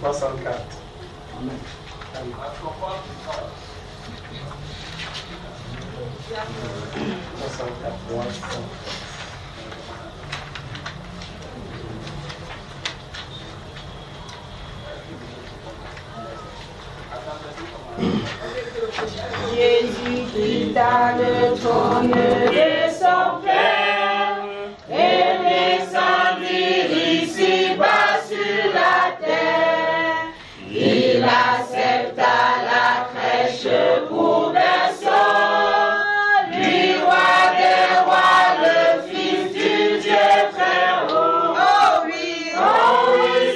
304. Amen. Jésus quitta le trône de son Père et descendit ici-bas sur la terre. Il accepta la crèche pour berceau, lui roi des rois, le Fils du Dieu très haut. Oh oui,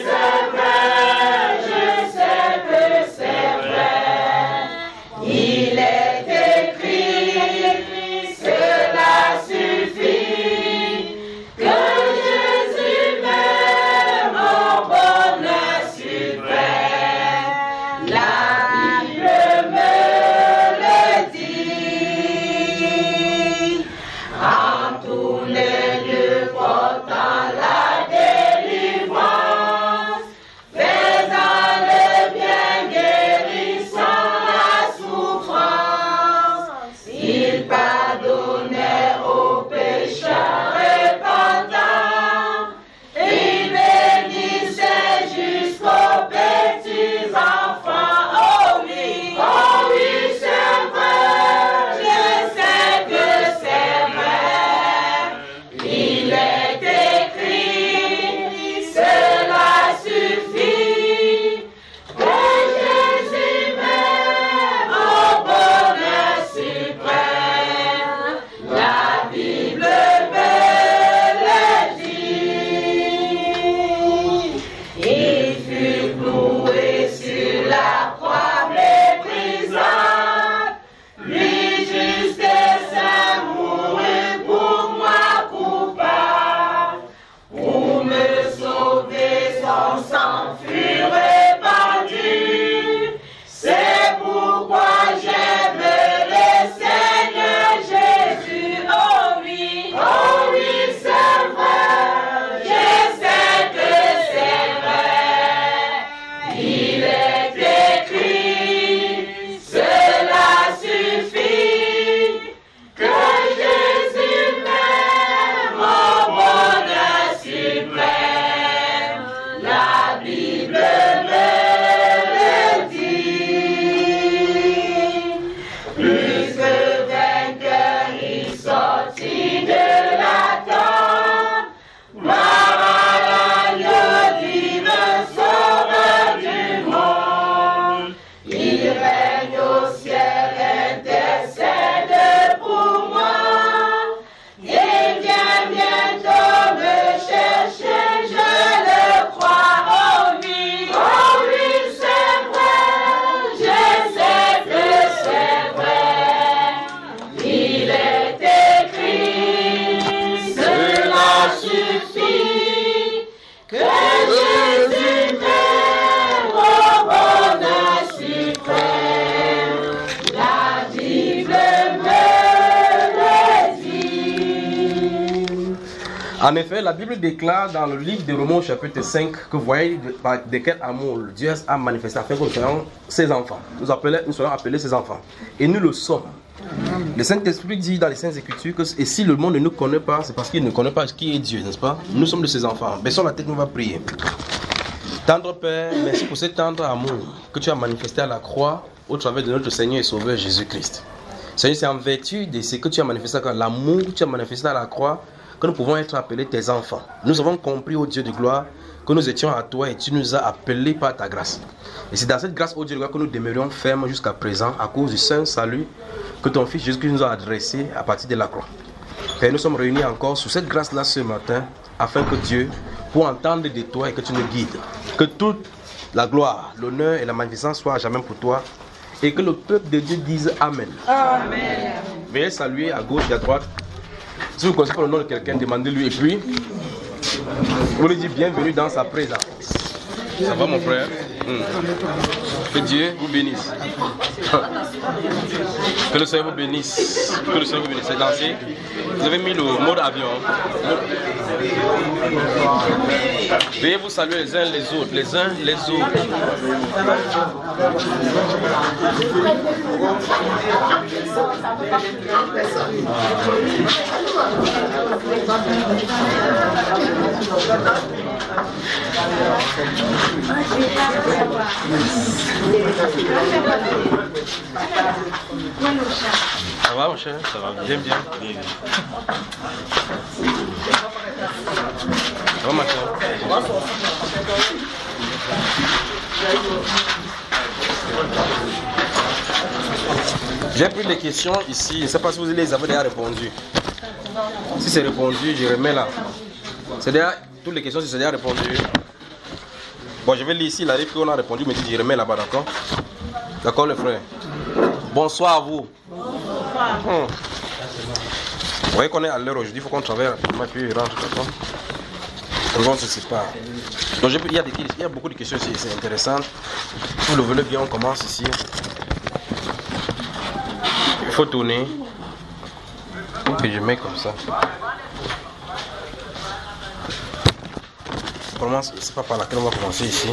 c'est vrai, je sais que c'est vrai. Il est écrit, cela suffit, que Jésus m'aime au bonheur suprême. La Bible me le dit, en tous les lieux portant la délivrance, faisant le bien, guérissant la souffrance. Il pardonnait aux pécheurs repentants, il bénissait jusqu'aux petits enfants. Oh oui, c'est vrai, je sais que c'est vrai. Il est écrit, cela suffit, que Jésus m'aime au bonheur suprême. La Bible me le dit. Il fut cloué sur la croix méprisable, lui juste et saint mourut pour moi coupable. Pour me sauver, son sang fut répandu. C'est pourquoi j'aime le Seigneur Jésus. Oh oui, c'est vrai. Je sais que c'est vrai. Il est écrit, cela suffit, que Jésus m'aime au bonheur suprême. La Bible me le dit. Plus que vainqueur, il sortit de la tombe. Gloire à l'agneau divin, sauveur du monde. Il règne au ciel, intercède pour moi. Il vient bientôt me chercher, je le crois. Oh oui, c'est vrai, je sais que c'est vrai. Il est écrit, cela suffit, que Jésus m'aime au bonheur suprême. La Bible me le dit. En effet, la Bible déclare dans le livre de Romains chapitre 5 que vous voyez de quel amour Dieu a manifesté afin que nous soyons ses enfants. Nous soyons appelés ses enfants. Et nous le sommes. Le Saint-Esprit dit dans les Saintes Écritures que et si le monde ne nous connaît pas, c'est parce qu'il ne connaît pas qui est Dieu, n'est-ce pas? Nous sommes de ses enfants. Baissons la tête, nous allons prier. Tendre Père, merci pour cet tendre amour que tu as manifesté à la croix au travers de notre Seigneur et Sauveur Jésus-Christ. Seigneur, c'est en vertu de ce que tu as manifesté, l'amour que tu as manifesté à la croix, que nous pouvons être appelés tes enfants. Nous avons compris, ô Dieu de gloire, que nous étions à toi et tu nous as appelés par ta grâce. Et c'est dans cette grâce, ô Dieu de gloire, que nous demeurions fermes jusqu'à présent à cause du saint salut que ton Fils Jésus-Christ nous a adressé à partir de la croix. Père, nous sommes réunis encore sous cette grâce-là ce matin, afin que Dieu, pour entendre de toi et que tu nous guides, que toute la gloire, l'honneur et la magnificence soient à jamais pour toi, et que le peuple de Dieu dise Amen. Amen. Veuillez saluer à gauche et à droite. Si vous ne connaissez pas le nom de quelqu'un, demandez-lui et puis vous lui dites bienvenue dans sa présence. Ça va mon frère? Que Dieu vous bénisse. Que le Seigneur vous bénisse. Que le Seigneur vous bénisse. C'est lancé. Vous avez mis le mode avion. Veuillez vous saluer les uns les autres. Les uns les autres. Ça va mon cher? Ça va bien bien. Ça va ma chère? J'ai pris les questions ici, je ne sais pas si vous les avez déjà répondues. Si c'est répondu, je remets là. C'est déjà, toutes les questions, si c'est déjà répondu. Bon, je vais lire ici, il arrive qu'on a répondu, mais je remets là-bas, d'accord? D'accord, les frères? Bonsoir à vous. Bonsoir. Vous voyez qu'on est à l'heure aujourd'hui, il faut qu'on travaille rapidement et puis il rentre, d'accord? On se sépare. Donc, il y a beaucoup de questions ici, c'est intéressant. Si vous le voulez bien, on commence ici. Il faut tourner. Que je mets comme ça. C'est pas par laquelle on va commencer ici.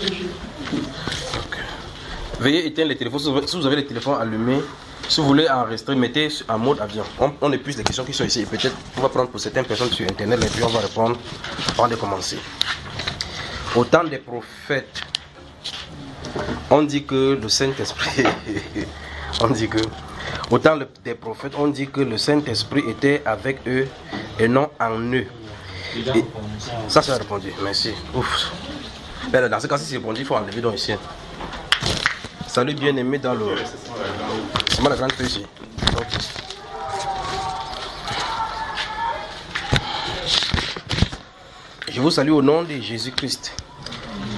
Okay. Veuillez éteindre les téléphones. Si vous avez les téléphones allumés, si vous voulez enregistrer, mettez en mode avion. On épuise les questions qui sont ici. Peut-être on va prendre pour certaines personnes sur internet et puis on va répondre avant de commencer. Au temps des prophètes, on dit que le Saint-Esprit au temps des prophètes, on dit que le Saint-Esprit était avec eux et non en eux. Et ça, c'est répondu. Merci. Ouf. Mais dans ce cas, si c'est répondu, il faut enlever donc ici. Salut bien-aimé dans le... C'est moi la grande feuille ici. Je vous salue au nom de Jésus-Christ.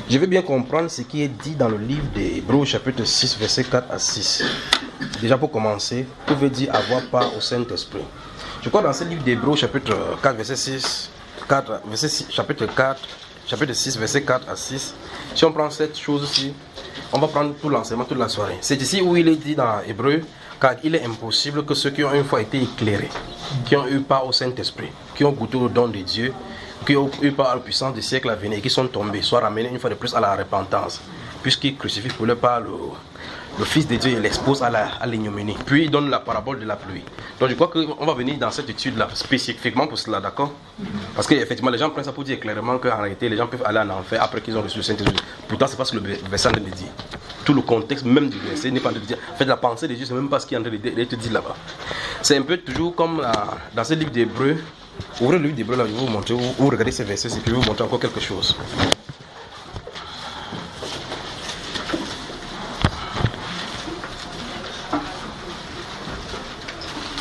Je veux bien comprendre ce qui est dit dans le livre des Hébreux, chapitre 6, versets 4 à 6. Déjà pour commencer, vous pouvez dire avoir part au Saint-Esprit. Je crois dans ce livre des Hébreux, chapitre 4, verset 6, chapitre 6, verset 4 à 6. Si on prend cette chose-ci, on va prendre tout l'enseignement, toute la soirée. C'est ici où il est dit dans Hébreux, car il est impossible que ceux qui ont une fois été éclairés, qui ont eu part au Saint-Esprit, qui ont goûté au don de Dieu, qui ont eu part à la puissance du siècle à venir et qui sont tombés, soient ramenés une fois de plus à la repentance, puisqu'ils crucifient pour leur part le Fils de Dieu et l'expose à l'ignominie. Puis il donne la parabole de la pluie. Donc je crois qu'on va venir dans cette étude-là, spécifiquement pour cela, d'accord? Parce qu'effectivement, les gens prennent ça pour dire clairement qu'en réalité, les gens peuvent aller en enfer après qu'ils ont reçu le Saint-Esprit. Pourtant, c'est pas ce que le verset de dit. Tout le contexte même du verset n'est pas de dire. En fait, la pensée de Dieu, c'est même pas ce qu'il est en train de te dire là-bas. C'est un peu toujours comme dans ce livre d'Hébreux. Ouvrez le livre d'Hébreux, là, je vais vous montrer, vous regardez ces versets, et puis je vais vous montrer encore quelque chose.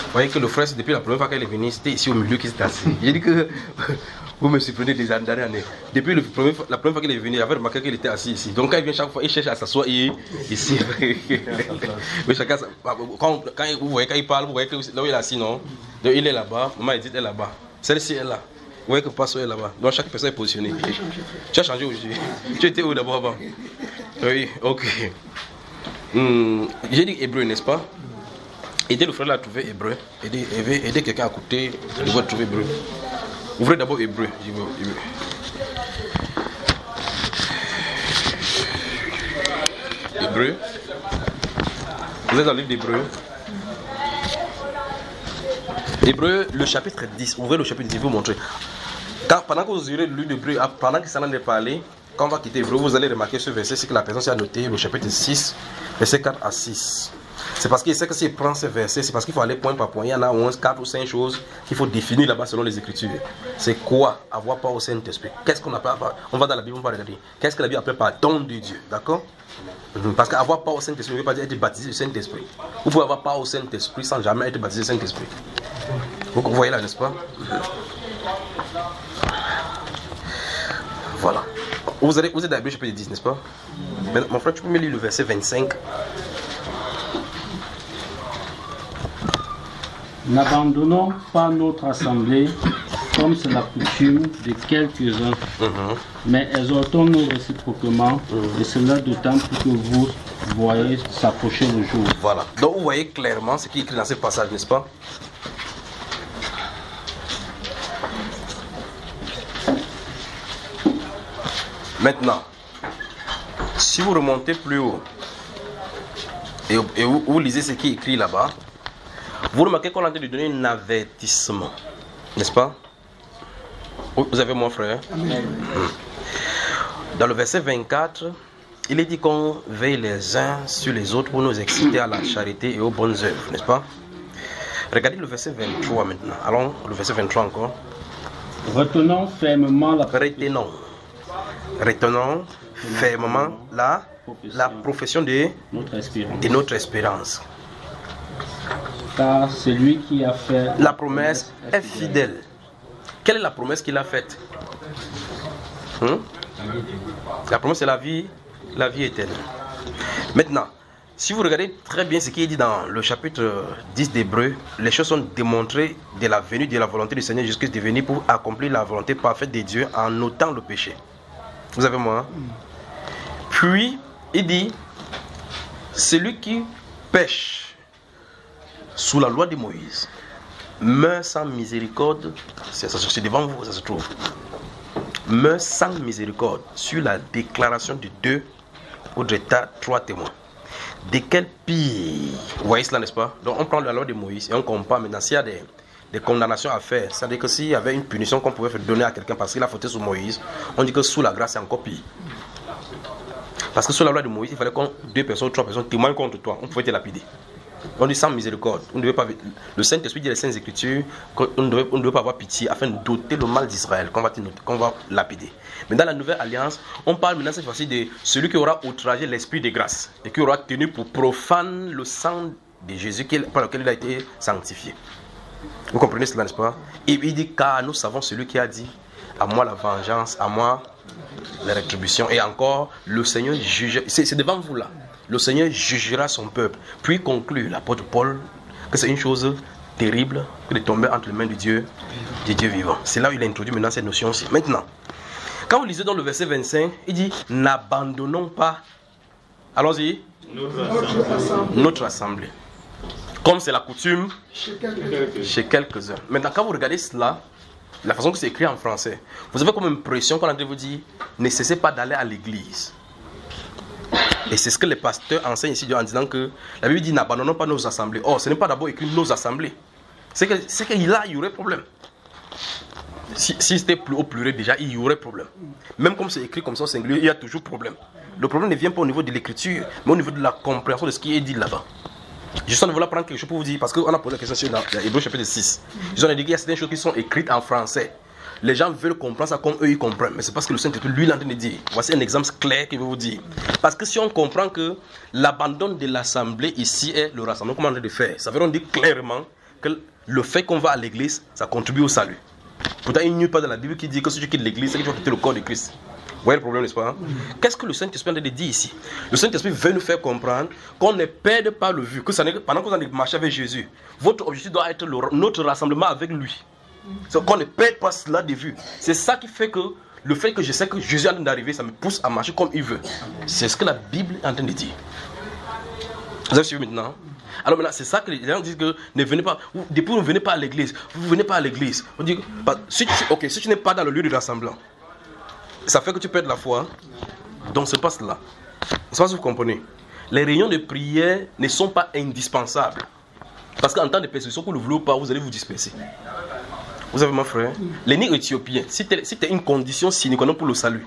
Vous voyez que le frère, depuis la première fois qu'elle est venue, c'était ici au milieu qui s'est assis. J'ai dit que vous me surprenez des années. Depuis la première fois qu'il est venu, j'avais remarqué qu'il était assis ici. Donc quand il vient chaque fois, il cherche à s'asseoir ici. Mais chacun, quand vous voyez quand il parle, vous voyez que là où il est assis, non? Donc il est là-bas, maman Edith est là-bas. Celle-ci est là. Vous voyez que Pastor est là-bas. Donc chaque personne est positionnée. Tu as changé aujourd'hui. Tu étais où d'abord avant? Oui, ok. J'ai dit hébreu, n'est-ce pas? Aidez le frère à trouver hébreu. Aidez quelqu'un à côté de vous trouver hébreu. Ouvrez d'abord hébreu. Hébreu. Vous êtes dans le livre d'Hébreu. Hébreu, le chapitre 10. Ouvrez le chapitre 10, je vais vous montrer. Pendant que vous aurez lu l'Hébreu, pendant qu'il s'en est parlé, quand on va quitter Hébreu, vous allez remarquer ce verset, c'est que la personne s'est noté le chapitre 6, verset 4 à 6. C'est parce qu'il sait que s'il prend ces versets, c'est parce qu'il faut aller point par point. Il y en a 11, 4 ou 5 choses qu'il faut définir là-bas selon les Écritures. C'est quoi avoir part au Saint-Esprit? Qu'est-ce qu'on appelle par... On va dans la Bible, on va regarder. Qu'est-ce que la Bible appelle par don de Dieu? D'accord? Parce qu'avoir part au Saint-Esprit ne veut pas dire être baptisé du Saint-Esprit. Vous pouvez avoir part au Saint-Esprit sans jamais être baptisé du Saint-Esprit. Vous voyez là, n'est-ce pas? Voilà. Vous êtes dans la Bible chapitre 10, n'est-ce pas? Mais, mon frère, tu peux me lire le verset 25. N'abandonnons pas notre assemblée comme c'est la coutume de quelques-uns, mais exhortons-nous réciproquement, et cela d'autant plus que vous voyez s'approcher le jour. Voilà. Donc vous voyez clairement ce qui est écrit dans ce passage, n'est-ce pas? Maintenant, si vous remontez plus haut et vous lisez ce qui est écrit là-bas, vous remarquez qu'on a en train de donner un avertissement, n'est-ce pas? Vous avez mon frère? Amen. Dans le verset 24, il est dit qu'on veille les uns sur les autres pour nous exciter à la charité et aux bonnes œuvres, n'est-ce pas? Regardez le verset 23 maintenant. Allons, le verset 23 encore. Retenons fermement la Retenons fermement la profession de notre espérance. Car celui qui a fait la promesse est fidèle. Quelle est la promesse qu'il a faite? La promesse est la vie éternelle. Maintenant, si vous regardez très bien ce qui est dit dans le chapitre 10 d'Hébreux, les choses sont démontrées de la venue de la volonté du Seigneur Jésus-Christ de venir pour accomplir la volonté parfaite de Dieu en ôtant le péché. Vous avez moi? Puis, il dit, celui qui pêche sous la loi de Moïse meurt sans miséricorde. C'est devant vous, ça se trouve. Meurt sans miséricorde sur la déclaration de 2 ou de 3 témoins. De quel pire? Vous voyez cela, n'est-ce pas? Donc on prend la loi de Moïse et on compare maintenant s'il y a des condamnations à faire. C'est-à-dire que s'il y avait une punition qu'on pouvait donner à quelqu'un parce qu'il a fauté sous Moïse, on dit que sous la grâce c'est encore pire. Parce que sous la loi de Moïse, il fallait que 2 personnes, 3 personnes témoignent contre toi. On pouvait te lapider. On dit sans miséricorde. On ne devait pas, le Saint-Esprit dit dans les Saintes Écritures qu'on ne devait pas avoir pitié afin de doter le mal d'Israël qu'on va lapider. Mais dans la nouvelle alliance, on parle maintenant cette fois-ci de celui qui aura outragé l'esprit de grâce et qui aura tenu pour profane le sang de Jésus par lequel il a été sanctifié. Vous comprenez cela, n'est-ce pas? Et il dit car nous savons celui qui a dit à moi la vengeance, à moi la rétribution. Et encore, le Seigneur juge. C'est devant vous là. Le Seigneur jugera son peuple. Puis conclut l'apôtre Paul que c'est une chose terrible que de tomber entre les mains de Dieu vivant. C'est là où il a introduit maintenant cette notion aussi. Maintenant, quand vous lisez dans le verset 25, il dit n'abandonnons pas, allons-y, notre assemblée. Comme c'est la coutume chez quelques-uns. Maintenant, quand vous regardez cela, la façon que c'est écrit en français, vous avez comme impression qu'on a de vous dire ne cessez pas d'aller à l'église. Et c'est ce que les pasteurs enseignent ici en disant que la Bible dit n'abandonnons pas nos assemblées. Or, ce n'est pas d'abord écrit nos assemblées. C'est qu'il y aurait problème. Si c'était au pluriel déjà, il y aurait problème. Même comme c'est écrit comme ça au singulier, il y a toujours problème. Le problème ne vient pas au niveau de l'écriture, mais au niveau de la compréhension de ce qui est dit là-bas. Juste, on voulait prendre quelque chose pour vous dire, parce qu'on a posé la question sur Hébreux chapitre 6. Juste, on a dit qu'il y a certaines choses qui sont écrites en français. Les gens veulent comprendre ça comme eux ils comprennent. Mais c'est parce que le Saint-Esprit, lui, il est en train de dire. Voici un exemple clair qu'il veut vous dire. Parce que si on comprend que l'abandon de l'assemblée ici est le rassemblement, comment on est de faire, ça veut dire clairement que le fait qu'on va à l'église, ça contribue au salut. Pourtant, il n'y a pas dans la Bible qui dit que si tu quittes l'église, c'est que tu vas quitter le corps de Christ. Vous voyez le problème, n'est-ce pas? Qu'est-ce que le Saint-Esprit est en train de dire ici? Le Saint-Esprit veut nous faire comprendre qu'on ne perd pas le vue. Que pendant que vous allez marcher avec Jésus, votre objectif doit être notre rassemblement avec lui. C'est qu'on ne perd pas cela de vue. C'est ça qui fait que le fait que je sais que Jésus est en train d'arriver, ça me pousse à marcher comme il veut. C'est ce que la Bible est en train de dire. Vous avez suivi maintenant? Alors maintenant, c'est ça que les gens disent que ne venez pas, depuis vous ne venez pas à l'église, vous ne venez pas à l'église. On dit, si tu n'es pas dans le lieu de rassemblement, ça fait que tu perds la foi. Donc c'est pas cela. C'est pas ce que vous comprenez. Les réunions de prière ne sont pas indispensables. Parce qu'en temps de persécution, que vous ne voulez pas, vous allez vous disperser. Vous avez mon frère? L'énigme éthiopien, c'était une condition sine qua non pour le salut.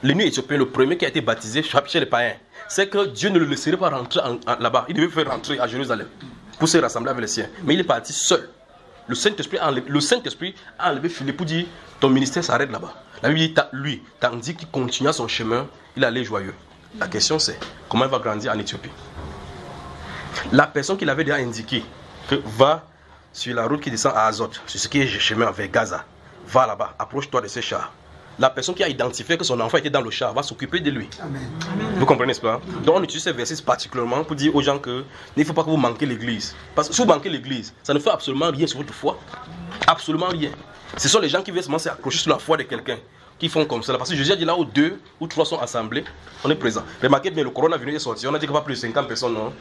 L'énigme éthiopien, le premier qui a été baptisé chez les païens, c'est que Dieu ne le laisserait pas rentrer là-bas. Il devait faire rentrer à Jérusalem pour se rassembler avec les siens. Mais il est parti seul. Le Saint-Esprit a enlevé Philippe pour dire ton ministère s'arrête là-bas. La Bible dit lui, tandis qu'il continua son chemin, il allait joyeux. La question c'est comment il va grandir en Éthiopie. La personne qu'il avait déjà indiqué que va sur la route qui descend à Azote, sur ce qui est chemin vers Gaza, va là-bas, approche-toi de ces chars. La personne qui a identifié que son enfant était dans le char va s'occuper de lui. Amen. Vous comprenez, n'est-ce pas? Donc on utilise ces versets particulièrement pour dire aux gens qu'il ne faut pas que vous manquez l'église. Parce que si vous manquez l'église, ça ne fait absolument rien sur votre foi. Absolument rien. Ce sont les gens qui viennent seulement s'accrocher sur la foi de quelqu'un, qui font comme ça. Parce que Jésus a dit là où 2 ou 3 sont assemblés, on est présent. Remarquez bien, le coronavirus est sorti, on a dit qu'il n'y a pas plus de 50 personnes, non?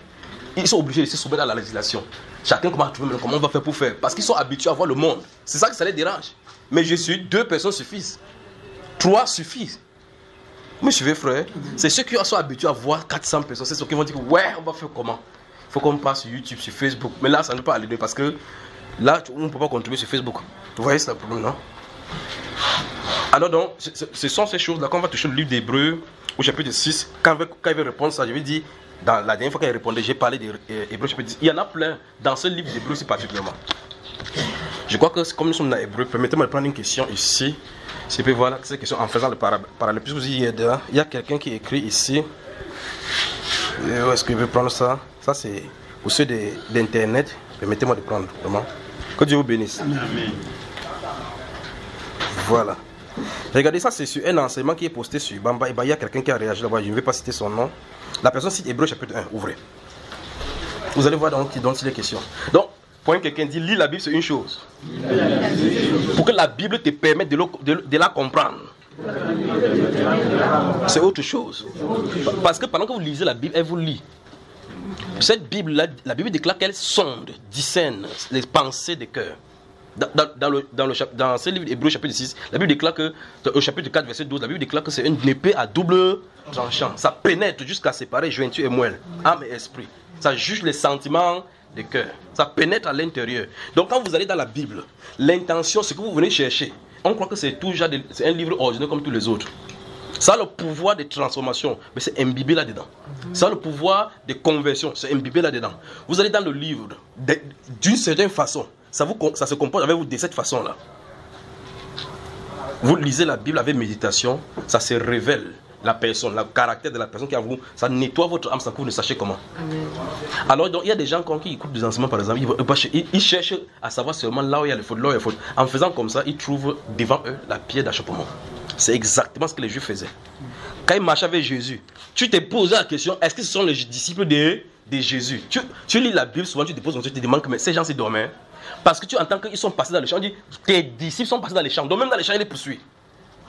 Ils sont obligés de se soumettre à la législation. Chacun comment on va faire pour faire. Parce qu'ils sont habitués à voir le monde. C'est ça que ça les dérange. Mais je suis 2 personnes suffisent. 3 suffisent. Vous me suivez, frère? C'est ceux qui sont habitués à voir 400 personnes. C'est ceux qui vont dire ouais, on va faire comment? Il faut qu'on passe sur YouTube, sur Facebook. Mais là, ça ne peut pas aller parce que là, on ne peut pas contribuer sur Facebook. Vous voyez, c'est le problème, non? Alors donc, ce sont ces choses-là qu'on va toucher le livre d'Hébreux au chapitre 6. Quand il veut répondre ça, je vais dire, dans la dernière fois qu'il répondait, j'ai parlé d'Hébreux chapitre 10. Il y en a plein dans ce livre d'Hébreux aussi particulièrement. Je crois que comme nous sommes dans Hébreux, permettez-moi de prendre une question ici. C'est puis voilà, cette question en faisant le parallèle. Puisque il y a quelqu'un qui écrit ici. Où est-ce qu'il veut prendre ça? Ça c'est pour ceux d'internet. Permettez-moi de prendre vraiment. Que Dieu vous bénisse. Amen. Voilà. Regardez ça, c'est sur un enseignement qui est posté sur Bamba. Il y a quelqu'un qui a réagi là-bas. Je ne vais pas citer son nom. La personne cite Hébreux chapitre 1. Ouvrez. Vous allez voir donc il est question. Donc, quand quelqu'un dit lis la Bible, c'est une chose. Pour que la Bible te permette de la comprendre. C'est autre chose. Parce que pendant que vous lisez la Bible, elle vous lit. Cette Bible-là, la Bible déclare qu'elle sonde, discerne les pensées des cœurs. Dans ce livre d'Hébreux chapitre 6, la Bible déclare que, au chapitre 4, verset 12, la Bible déclare que c'est une épée à double tranchant. Ça pénètre jusqu'à séparer jointure et moelle, âme et esprit. Ça juge les sentiments des cœurs. Ça pénètre à l'intérieur. Donc quand vous allez dans la Bible, l'intention, ce que vous venez chercher, on croit que c'est c'est un livre ordinaire comme tous les autres. Ça a le pouvoir de transformation, mais c'est imbibé là-dedans. Ça a le pouvoir de conversion, c'est imbibé là-dedans. Vous allez dans le livre, d'une certaine façon, ça se comporte avec vous de cette façon-là. Vous lisez la Bible avec méditation, ça se révèle la personne, le caractère de la personne qui est en vous, ça nettoie votre âme sans que vous ne sachiez comment. Amen. Alors donc, il y a des gens qui écoutent des enseignements par exemple, ils cherchent à savoir seulement là où il y a les fautes, là où il y a les fautes. En faisant comme ça, ils trouvent devant eux la pierre d'achoppement. C'est exactement ce que les Juifs faisaient. Quand ils marchaient avec Jésus, tu t'es posé la question, est-ce que ce sont les disciples de Jésus? Tu lis la Bible, souvent tu te poses la question, tu te demandes, mais ces gens s'y dormaient. Parce que tu entends qu'ils sont passés dans les champs, on dit, tes disciples sont passés dans les champs, donc même dans les champs, ils les poursuivent.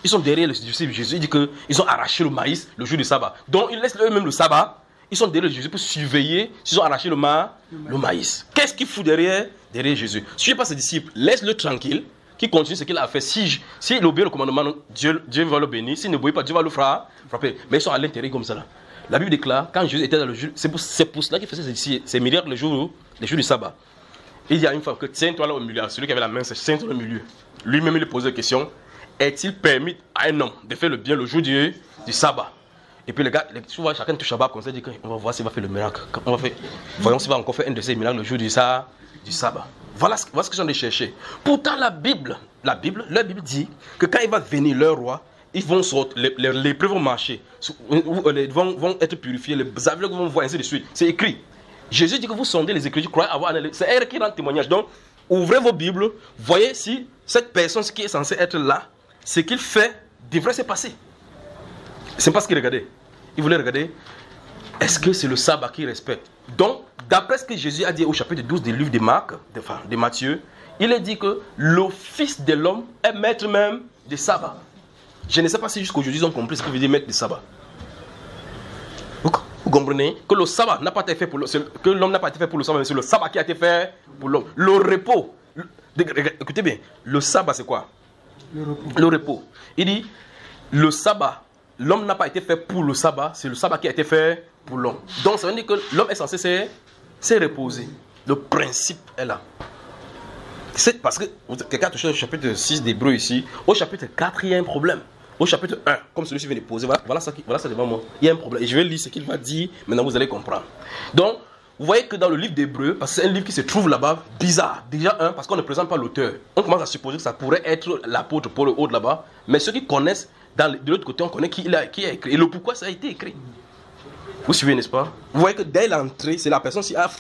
Ils sont derrière les disciples de Jésus, il dit qu'ils ont arraché le maïs le jour du sabbat. Donc ils laissent eux-mêmes le sabbat, ils sont derrière Jésus pour surveiller s'ils ont arraché le maïs. Qu'est-ce qu'il fout derrière Jésus? Si tu n'es pas ses disciples, laisse-le tranquille, qu'il continue ce qu'il a fait. S'il obéit le commandement, Dieu va le bénir. S'il n'obéit pas, Dieu va le frapper. Mais ils sont à l'intérieur comme ça là. La Bible déclare, quand Jésus était dans le jour, c'est pour cela qu'il faisait ces miracles les jours du sabbat. Il y a une femme que tiens-toi là au milieu, celui qui avait la main, c'est tiens-toi au milieu. Lui-même, il posait la question, est-il permis à un homme de faire le bien le jour du sabbat? Et puis les gars, souvent chacun touche à bas comme ça, il dit on va voir s'il va faire le miracle. Voyons s'il va encore faire un de ces miracles le jour du sabbat. Voilà ce qu'ils sont de chercher. Pourtant leur Bible dit que quand il va venir leur roi, ils vont sortir, les lépreux vont marcher, vont être purifiés, les aveugles vont voir, ainsi de suite. C'est écrit. Jésus dit que vous sondez les Écritures, croyez avoir analysé. C'est elle qui rend témoignage. Donc, ouvrez vos Bibles, voyez si cette personne qui est censée être là, ce qu'il fait devrait se passer. Ce n'est pas ce qu'il regardait. Il voulait regarder, est-ce que c'est le sabbat qu'il respecte? Donc, d'après ce que Jésus a dit au chapitre 12 du livre de Matthieu, il a dit que le Fils de l'homme est maître même du sabbat. Je ne sais pas si jusqu'aujourd'hui ils ont compris ce que veut dire maître du sabbat. Vous comprenez que le sabbat n'a pas été fait pour l'homme, que l'homme n'a pas été fait pour le sabbat, mais c'est le sabbat qui a été fait pour l'homme. Le repos, écoutez bien, le sabbat c'est quoi? Le repos. Il dit, le sabbat, l'homme n'a pas été fait pour le sabbat, c'est le sabbat qui a été fait pour l'homme. Donc ça veut dire que l'homme est censé se reposer. Le principe est là. C'est parce que quelqu'un a touché au chapitre 6 d'Hébreux ici, au chapitre 4 il y a un problème. Au chapitre 1, comme celui-ci vient de poser, voilà ça devant moi. Il y a un problème. Et je vais lire ce qu'il va dire, maintenant vous allez comprendre. Donc, vous voyez que dans le livre d'Hébreux, parce que c'est un livre qui se trouve là-bas, bizarre. Déjà, parce qu'on ne présente pas l'auteur. On commence à supposer que ça pourrait être l'apôtre Paul ou autre là-bas. Mais ceux qui connaissent, de l'autre côté, on connaît qui a écrit. Et le pourquoi ça a été écrit. Vous suivez, n'est-ce pas? Vous voyez que dès l'entrée, c'est la personne qui a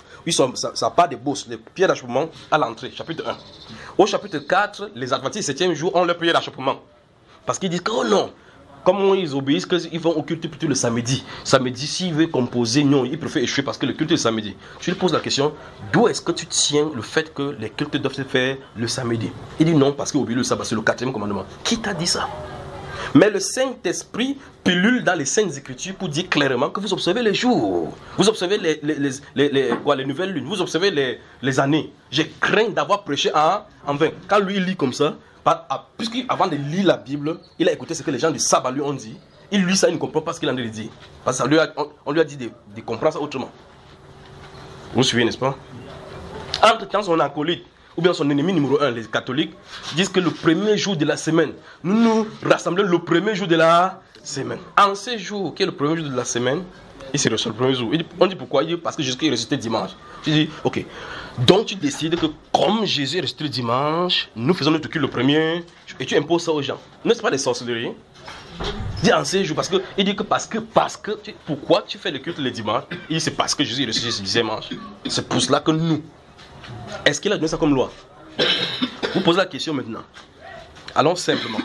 ça part des bosses, les pierres d'achoppement à l'entrée, chapitre 1. Au chapitre 4, les adventistes du 7e jour ont leur prière d'achoppement. Parce qu'ils disent que, oh non, Comment ils obéissent qu'ils vont au culte plutôt le samedi. Samedi, s'il veut composer, non, il préfère échouer parce que le culte est le samedi. Tu lui poses la question, d'où est-ce que tu tiens le fait que les cultes doivent se faire le samedi? Il dit non, parce qu'obéir le sabbat, c'est le 4e commandement. Qui t'a dit ça? Mais le Saint-Esprit pilule dans les Saintes Écritures pour dire clairement que vous observez les jours, vous observez les nouvelles lunes, vous observez les années. J'ai craint d'avoir prêché en vain. Quand lui il lit comme ça, puisqu'avant de lire la Bible, il a écouté ce que les gens du sabbat lui ont dit. Il lit ça, il ne comprend pas ce qu'il en a dit. Parce qu'on lui a dit de comprendre ça autrement. Vous suivez, n'est-ce pas? Entre-temps, son acolyte, ou bien son ennemi numéro 1, les catholiques, disent que le premier jour de la semaine, nous nous rassemblons le premier jour de la semaine. En ce jour, qui est le premier jour de la semaine, il se reçoit le premier jour. On dit pourquoi? Il dit parce que Jésus est ressuscité dimanche. Je dis, ok. Donc tu décides que comme Jésus est ressuscité dimanche, nous faisons notre culte le premier, et tu imposes ça aux gens. N'est-ce pas des sorcelleries? Il dit en ce jour, il dit que pourquoi tu fais le culte le dimanche? Il dit c'est parce que Jésus est ressuscité dimanche. C'est pour cela que nous. Est-ce qu'il a donné ça comme loi? Vous posez la question maintenant. Allons simplement.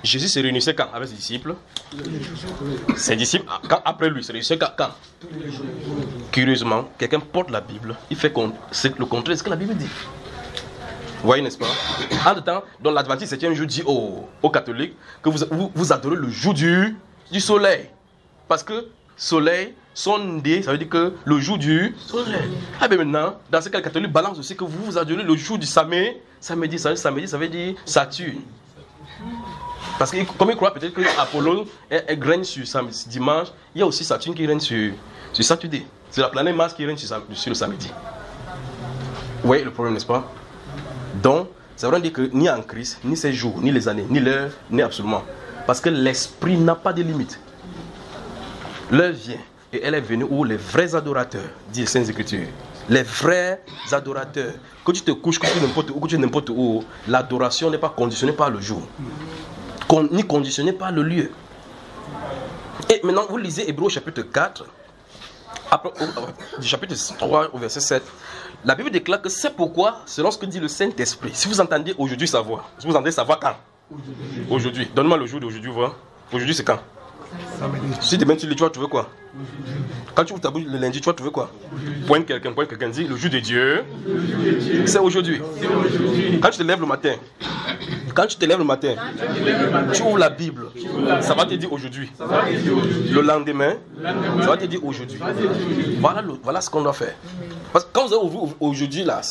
Jésus se réunissait quand avec ses disciples? Ses disciples, quand après lui, se réunissait quand? Curieusement, quelqu'un porte la Bible, il fait le contraire de ce que la Bible dit. Vous voyez, n'est-ce pas? En même temps, dans l'Adventiste 7e jour dit aux catholiques que vous adorez le jour du soleil. Parce que soleil, sondé, ça veut dire que le jour du soleil. Ah bien maintenant, dans ce cas, les catholiques balancent aussi que vous adorez le jour du samedi. Samedi, ça veut dire Saturne. Parce que comme ils croient peut-être que Apollon règne sur dimanche, il y a aussi Saturne qui règne sur Saturne. C'est la planète Mars qui règne sur le samedi. Vous voyez le problème, n'est-ce pas? Donc, ça veut dire que ni en Christ, ni ces jours, ni les années, ni l'heure, ni absolument. Parce que l'esprit n'a pas de limite. L'heure vient et elle est venue où les vrais adorateurs, dit les Saintes Écritures, les vrais adorateurs, que tu te couches, que tu es n'importe où, l'adoration n'est pas conditionnée par le jour, ni conditionnée par le lieu. Et maintenant, vous lisez Hébreux chapitre 4, du chapitre 3 au verset 7. La Bible déclare que c'est pourquoi, selon ce que dit le Saint-Esprit, si vous entendez aujourd'hui sa voix, si vous entendez sa voix quand? Aujourd'hui. Donne-moi le jour d'aujourd'hui, voir. Aujourd'hui, c'est quand? Si demain tu lis, tu vas trouver quoi? Quand tu ouvres ta bouche le lundi, tu vas trouver quoi? Pointe quelqu'un, dit le jour de Dieu, c'est aujourd'hui. Quand tu te lèves le matin, tu ouvres la Bible, ça va te dire aujourd'hui. Le lendemain, ça va te dire aujourd'hui. Voilà ce qu'on doit faire. Parce que quand vous avez ouvert aujourd'hui, là,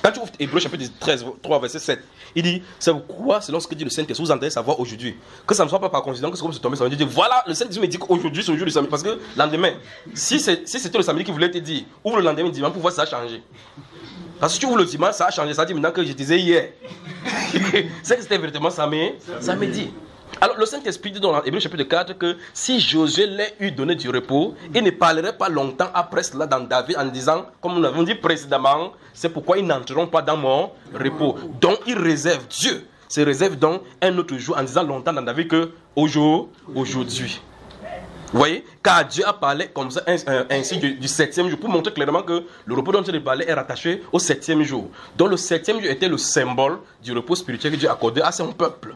quand tu ouvres Hébreux chapitre 13, 3, verset 7, il dit, c'est pourquoi, selon ce que dit le Saint-Esprit, vous entendez savoir aujourd'hui. Que ça ne soit pas par coïncidence, que c'est comme se tomber, ça veut dire, voilà, le Saint-Esprit me dit qu'aujourd'hui, c'est le jour du samedi. Parce que le lendemain, si c'était le samedi qui voulait te dire, ouvre le lendemain dimanche pour voir si ça a changé. Parce que si tu ouvres le dimanche, ça a changé. Ça dit maintenant que je disais hier. C'est que c'était véritablement samedi. Alors le Saint-Esprit dit dans Hébreux chapitre 4 que si Josué leur eût donné du repos, il ne parlerait pas longtemps après cela dans David en disant, comme nous l'avons dit précédemment, c'est pourquoi ils n'entreront pas dans mon repos. Donc il réserve, Dieu se réserve donc un autre jour en disant longtemps dans David que aujourd'hui. Vous voyez, car Dieu a parlé comme ça ainsi du 7e jour pour montrer clairement que le repos dont il parlait est rattaché au 7e jour. Donc le 7e jour était le symbole du repos spirituel que Dieu accordait à son peuple.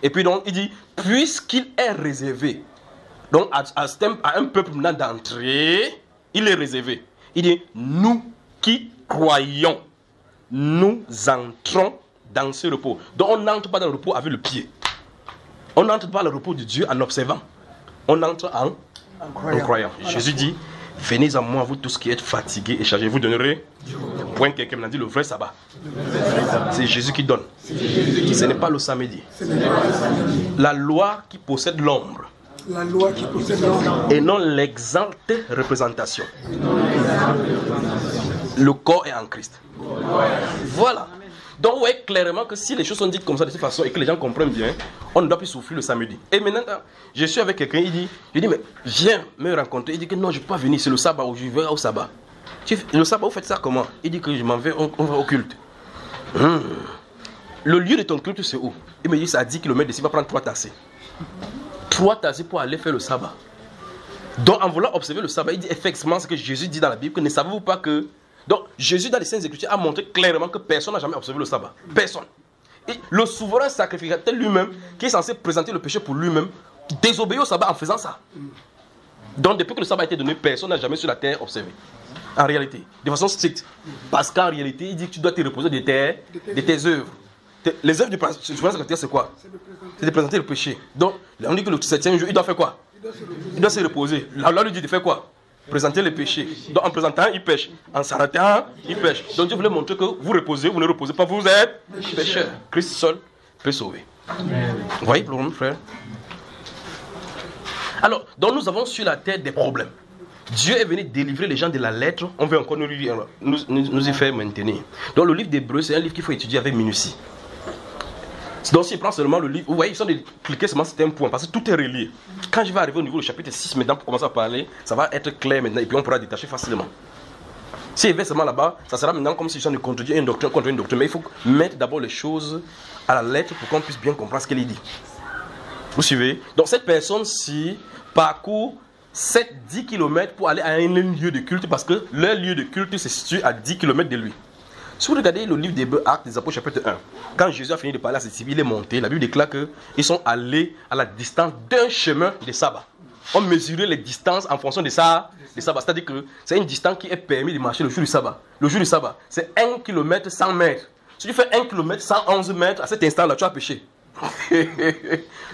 Et puis donc il dit, puisqu'il est réservé, donc à un peuple maintenant d'entrer, il est réservé. Il dit, nous qui croyons, nous entrons dans ce repos. Donc on n'entre pas dans le repos avec le pied. On n'entre pas dans le repos de Dieu en observant. On entre en croyant. Jésus dit, venez à moi, vous tous qui êtes fatigués et chargés, vous donnerez. Point quelqu'un m'a dit le vrai sabbat. C'est Jésus qui donne. Ce n'est pas le samedi. La loi qui possède l'ombre. Et non l'exaltée représentation. Le corps est en Christ. Voilà. Donc vous voyez clairement que si les choses sont dites comme ça de cette façon et que les gens comprennent bien, on ne doit plus souffrir le samedi. Et maintenant, je suis avec quelqu'un, je dis mais viens me rencontrer. Il dit que non, je ne peux pas venir, c'est le sabbat, je vais au sabbat. Le sabbat, vous faites ça comment? Il dit que je m'en vais, on va au culte. Le lieu de ton culte, c'est où? Il me dit, c'est à 10 km d'ici, il va prendre 3 tassés. 3 tassés pour aller faire le sabbat. Donc en voulant observer le sabbat, il dit effectivement ce que Jésus dit dans la Bible, que ne savez-vous pas que... Donc Jésus dans les Saintes Écritures a montré clairement que personne n'a jamais observé le sabbat. Personne. Et le souverain sacrificateur lui-même, qui est censé présenter le péché pour lui-même, désobéir au sabbat en faisant ça. Donc depuis que le sabbat a été donné, personne n'a jamais sur la terre observé. En réalité, de façon stricte. Parce qu'en réalité, il dit que tu dois te reposer de tes œuvres. Les œuvres du prince sacrificateur, c'est quoi? C'est de présenter le péché. Donc, on dit que le 7e jour, il doit faire quoi? Il doit se reposer. Allah lui dit de faire quoi? Présenter le péché. Donc en présentant, il pêche. En s'arrêtant, il pêche. Donc Dieu voulait montrer que vous reposez, vous ne reposez pas, vous êtes pécheurs. Christ seul peut sauver. Vous voyez le problème, frère? Alors, donc nous avons sur la terre des problèmes. Dieu est venu délivrer les gens de la lettre. On veut encore nous y faire maintenir. Donc le livre d'Hébreux, c'est un livre qu'il faut étudier avec minutie. Donc si je prends seulement le livre, vous voyez, ils sont de cliquer seulement sur un point, parce que tout est relié. Quand je vais arriver au niveau du chapitre 6 maintenant pour commencer à parler, ça va être clair maintenant et puis on pourra détacher facilement. Si je vais seulement là-bas, ça sera maintenant comme si je suis en train de contredire une doctrine contre une doctrine. Mais il faut mettre d'abord les choses à la lettre pour qu'on puisse bien comprendre ce qu'elle dit. Vous suivez? Donc cette personne-ci parcourt 7-10 km pour aller à un lieu de culte parce que leur lieu de culte se situe à 10 km de lui. Si vous regardez le livre d'Hébreux, Actes des Apôtres, chapitre 1, quand Jésus a fini de parler à ses disciples, il est monté. La Bible déclare qu'ils sont allés à la distance d'un chemin de sabbat. On mesurait les distances en fonction de ça, des sabbats. C'est-à-dire que c'est une distance qui est permis de marcher le jour du sabbat. Le jour du sabbat, c'est 1 km 100 mètres. Si tu fais 1 km 111 mètres, à cet instant-là, tu as péché.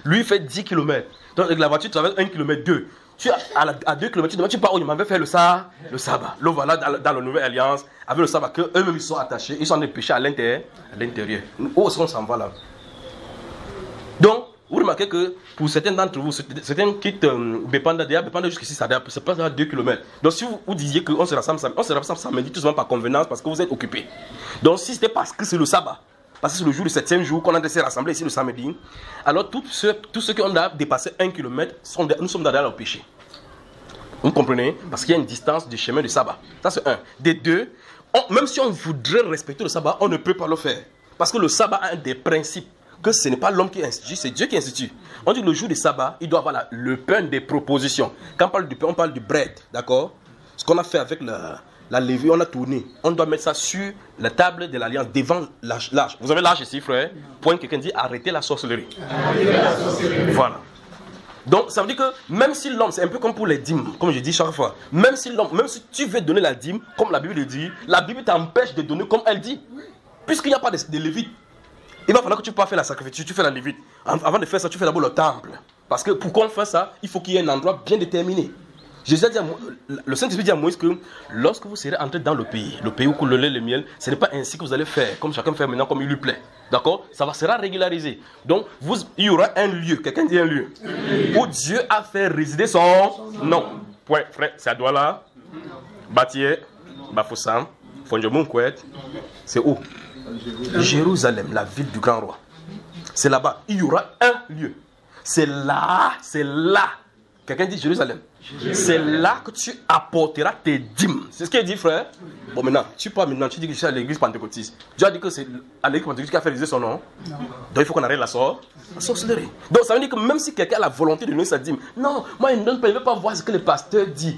Lui, il fait 10 km. Donc, avec la voiture, tu traverses 1 km 2. Tu à 2 km, tu pars où il m'avait fait le sabbat. Le voilà dans la nouvelle alliance, avec le sabbat, qu'eux-mêmes ils sont attachés, ils sont en train de pécher à l'intérieur. Où est-ce qu'on s'en va là? Donc, vous remarquez que pour certains d'entre vous, certains quittent Bepanda jusqu'ici, ça se passe à 2 km. Donc, si vous disiez qu'on se rassemble samedi, tout simplement par convenance, parce que vous êtes occupés. Donc, si c'était parce que c'est le sabbat, parce que c'est le jour du 7e jour qu'on a de se rassembler ici le samedi, alors tous ceux qui ont dépassé 1 km, nous sommes dans leur péché. Vous comprenez? Parce qu'il y a une distance du chemin du sabbat. Ça c'est un. Des deux, même si on voudrait respecter le sabbat, on ne peut pas le faire. Parce que le sabbat a un des principes, que ce n'est pas l'homme qui institue, c'est Dieu qui institue. On dit que le jour du sabbat, il doit avoir le pain des propositions. Quand on parle du pain, on parle du bread, d'accord? Ce qu'on a fait avec la levée, on a tourné. On doit mettre ça sur la table de l'alliance, devant l'âge. Vous avez l'âge ici, frère? Point, quelqu'un dit arrêtez la sorcellerie. Arrêtez la sorcellerie. Voilà. Donc, ça veut dire que même si l'homme, c'est un peu comme pour les dîmes, comme je dis chaque fois, même si tu veux donner la dîme, comme la Bible le dit, la Bible t'empêche de donner comme elle dit. Puisqu'il n'y a pas de lévite, il va falloir que tu puisses faire la sacrifice, tu fais la lévite. Avant de faire ça, tu fais d'abord le temple. Parce que pour qu'on fasse ça, il faut qu'il y ait un endroit bien déterminé. Jésus a dit le Saint-Esprit dit à Moïse que lorsque vous serez entré dans le pays où coule le lait et le miel, ce n'est pas ainsi que vous allez faire, comme chacun fait maintenant, comme il lui plaît. D'accord? Ça sera régularisé. Donc, il y aura un lieu, quelqu'un dit un lieu, où Dieu a fait résider son nom. Point, frère, c'est à Douala, Batié, Bafoussam, Fondjomounkwet, c'est où? Jérusalem, la ville du grand roi. C'est là-bas. Il y aura un lieu. C'est là. Quelqu'un dit Jérusalem. C'est là que tu apporteras tes dîmes. C'est ce qu'il dit, frère. Bon, maintenant, tu dis que je suis à l'église pentecôtiste. Dieu a dit que c'est à l'église pentecôtiste qui a fait réaliser son nom. Non. Donc il faut qu'on arrête la sorcellerie. Donc ça veut dire que même si quelqu'un a la volonté de donner sa dîme, non, moi il ne donne pas, il ne veut pas voir ce que le pasteur dit.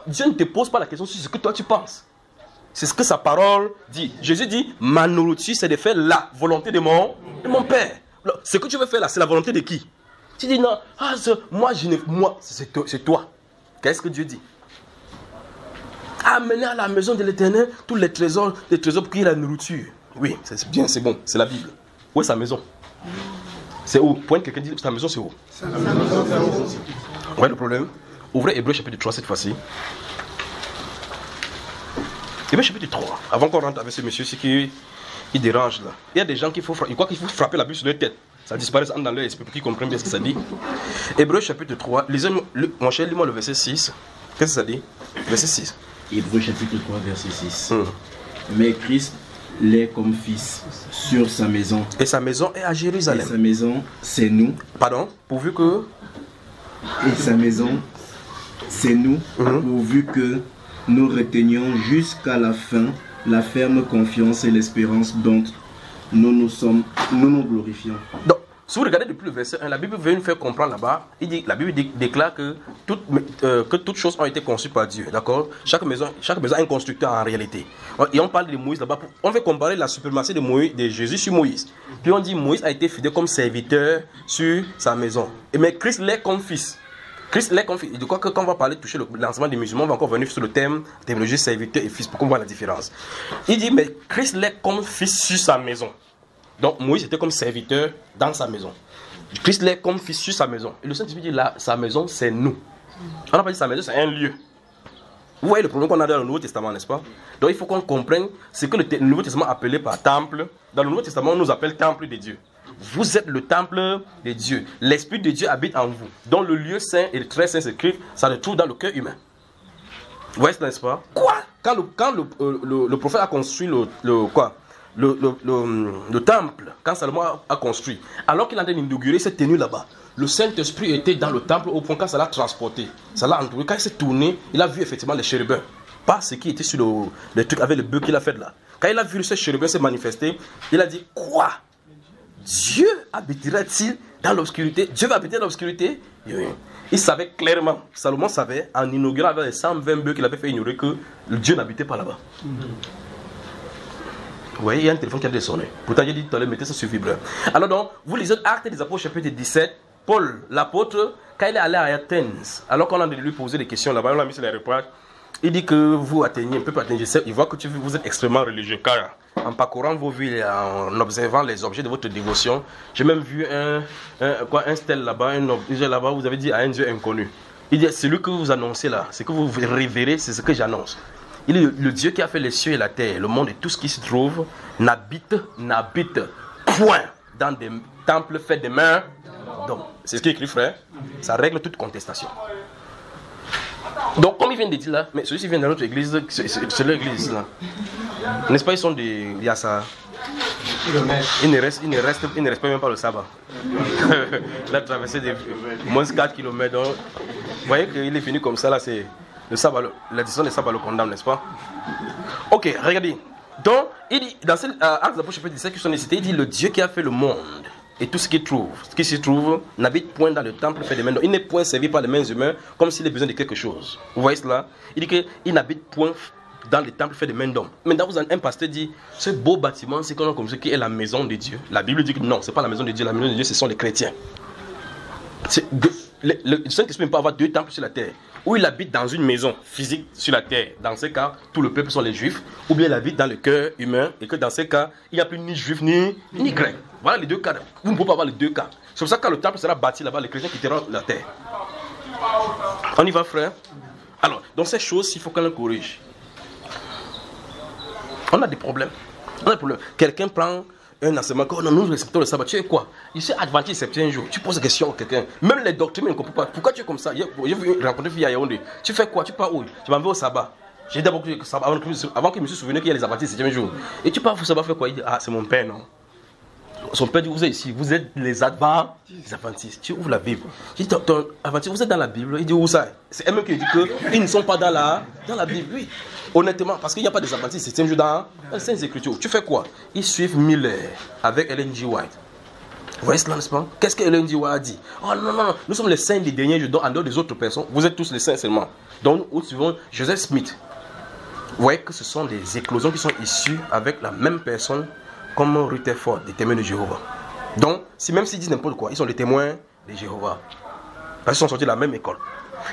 Dieu ne te pose pas la question sur ce que toi tu penses. C'est ce que sa parole dit. Jésus dit, ma nourriture c'est de faire la volonté de mon Père. Alors, ce que tu veux faire là, c'est la volonté de qui? Tu dis non, moi c'est toi. Qu'est-ce que Dieu dit? Amenez à la maison de l'Éternel tous les trésors pour qu'il y ait la nourriture. Oui, c'est bien, c'est bon, c'est la Bible. Où est sa maison? C'est où? Point quelqu'un dit, sa maison c'est où? Vous voyez le problème? Ouvrez Hébreux chapitre 3 cette fois-ci. Hébreux chapitre 3. Avant qu'on rentre avec ce monsieur-ci qui dérange là. Il y a des gens qui croient qu'il faut frapper la Bible sur leur tête. Ça disparaît dans leur esprit pour qu'ils comprennent bien ce que ça dit. Hébreux chapitre 3, mon cher, lis-moi le verset 6. Qu'est-ce que ça dit? Verset 6. Hébreux chapitre 3, verset 6. Mais Christ l'est comme fils sur sa maison. Et sa maison est à Jérusalem. Et sa maison, c'est nous. Pardon? Pourvu que... Et sa maison, c'est nous, pourvu que nous retenions jusqu'à la fin la ferme confiance et l'espérance dont nous nous glorifions. Donc, Si vous regardez depuis le verset 1, la Bible veut nous faire comprendre là-bas, la Bible déclare que toutes choses ont été conçues par Dieu, d'accord? Chaque maison a un constructeur en réalité. Et on parle de Moïse là-bas, on veut comparer la suprématie de Jésus sur Moïse. Puis on dit Moïse a été fidèle comme serviteur sur sa maison. Mais Christ l'est comme fils. Christ l'est comme fils. Je crois que quand on va parler de toucher le lancement des musulmans, on va encore venir sur le thème théologie serviteur et fils pour qu'on voit la différence. Il dit, mais Christ l'est comme fils sur sa maison. Donc Moïse était comme serviteur dans sa maison. Christ l'est comme fils sur sa maison. Et le Saint-Esprit dit là, sa maison c'est nous. On n'a pas dit sa maison, c'est un lieu. Vous voyez le problème qu'on a dans le Nouveau Testament, n'est-ce pas? Donc il faut qu'on comprenne ce que le Nouveau Testament appelé par temple. Dans le Nouveau Testament, on nous appelle temple de Dieu. Vous êtes le temple de Dieu. L'Esprit de Dieu habite en vous. Donc le lieu saint et très saint secret, ça se trouve dans le cœur humain. Vous voyez, n'est-ce pas? Quoi? Quand le prophète a construit le temple, quand Salomon a construit, alors qu'il est en train d'inaugurer, il s'est tenu là-bas. Le Saint-Esprit était dans le temple au point quand ça l'a transporté, ça l'a entouré. Quand il s'est tourné, il a vu effectivement les chérubins. Pas ce qui était sur le truc avec le bœuf qu'il a fait là. Quand il a vu ces chérubins se manifester, il a dit, quoi? Dieu habitera-t-il dans l'obscurité? Dieu va habiter dans l'obscurité? Il savait clairement, Salomon savait, en inaugurant avec les 120 bœufs qu'il avait fait ignorer, que Dieu n'habitait pas là-bas. Vous voyez, il y a un téléphone qui a sonné. Pourtant, j'ai dit tout à l'heure, mettez ça sur vibreur. Alors donc, vous lisez Actes des Apôtres, chapitre 17, Paul, l'apôtre, quand il est allé à Athènes, alors qu'on a de lui poser des questions là-bas, on l'a mis sur les reproches, il dit que vous atteignez un peu, il voit que vous êtes extrêmement religieux, car en parcourant vos villes, en observant les objets de votre dévotion, j'ai même vu un stèle là-bas, un objet là-bas, vous avez dit à un Dieu inconnu. Il dit, celui que vous annoncez là, ce que vous révérez, c'est ce que j'annonce. Il est le Dieu qui a fait les cieux et la terre, le monde et tout ce qui se trouve, n'habite point dans des temples faits des mains. Donc, c'est ce qui est écrit, frère. Ça règle toute contestation. Donc, comme il vient de dire là, mais celui-ci vient de notre église, c'est l'église là. N'est-ce pas, ils sont des. Il y a ça. Il ne respecte même pas le sabbat. Il a traversé des moins 4 km. Donc, vous voyez qu'il est fini comme ça là, c'est. Le sabbat, la décision des sabbats le condamne, n'est-ce pas? Ok, regardez. Donc, il dit, dans Actes des Apôtres, chapitre 17, qui sont cités, il dit, le Dieu qui a fait le monde et tout ce qui s'y trouve, n'habite point dans le temple fait des mains. Donc, il n'est point servi par les mains humaines comme s'il a besoin de quelque chose. Vous voyez cela? Il dit qu'il n'habite point dans le temple fait des mains d'hommes. Maintenant, un pasteur dit, ce beau bâtiment, c'est comme ça, qui est la maison de Dieu. La Bible dit que non, ce n'est pas la maison de Dieu. La maison de Dieu, ce sont les chrétiens. Le Saint-Esprit ne peut pas avoir deux temples sur la terre. Ou il habite dans une maison physique sur la terre. Dans ce cas, tout le peuple sont les juifs. Ou bien il habite dans le cœur humain. Et que dans ce cas, il n'y a plus ni juif ni grec. Voilà les deux cas. Vous ne pouvez pas avoir les deux cas. C'est pour ça que quand le temple sera bâti là-bas, les chrétiens quitteront la terre. On y va, frère? Alors, dans ces choses, il faut qu'on les corrige. On a des problèmes. Quelqu'un prend un enseignement, nous respectons le sabbat. Tu es quoi? Il s'est adventiste 7e jour. Tu poses des questions à quelqu'un. Même les doctrines ne comprennent pas. Pourquoi tu es comme ça? J'ai vu rencontrer une fille à Yaoundé. Tu fais quoi? Tu pars où? Tu m'en vas au sabbat. J'ai d'abord que avant qu'il me se souvienne qu'il y a les adventistes 7e jour. Et tu pars au sabbat faire quoi? Il dit, ah, c'est mon père, non? Son père dit, vous êtes ici, vous êtes les adventistes. Tu ouvres la Bible. Je dis, ton adventiste, vous êtes dans la Bible? Il dit, où ça? C'est eux-mêmes qui dit qu'ils ne sont pas dans la Bible. Oui. Honnêtement, parce qu'il n'y a pas des adventistes 7e jour dans les Saintes Écritures. Tu fais quoi? Ils suivent Miller avec Ellen G. White. Vous voyez cela, n'est-ce pas? Qu'est-ce que Ellen G. White a dit? Oh non, nous sommes les saints des derniers jours, en dehors des autres personnes. Vous êtes tous les saints seulement. Donc, nous suivons Joseph Smith. Vous voyez que ce sont des éclosions qui sont issues avec la même personne comme Rutherford, des témoins de Jéhovah. Donc, même s'ils disent n'importe quoi, ils sont les témoins de Jéhovah. Parce qu'ils sont sortis de la même école.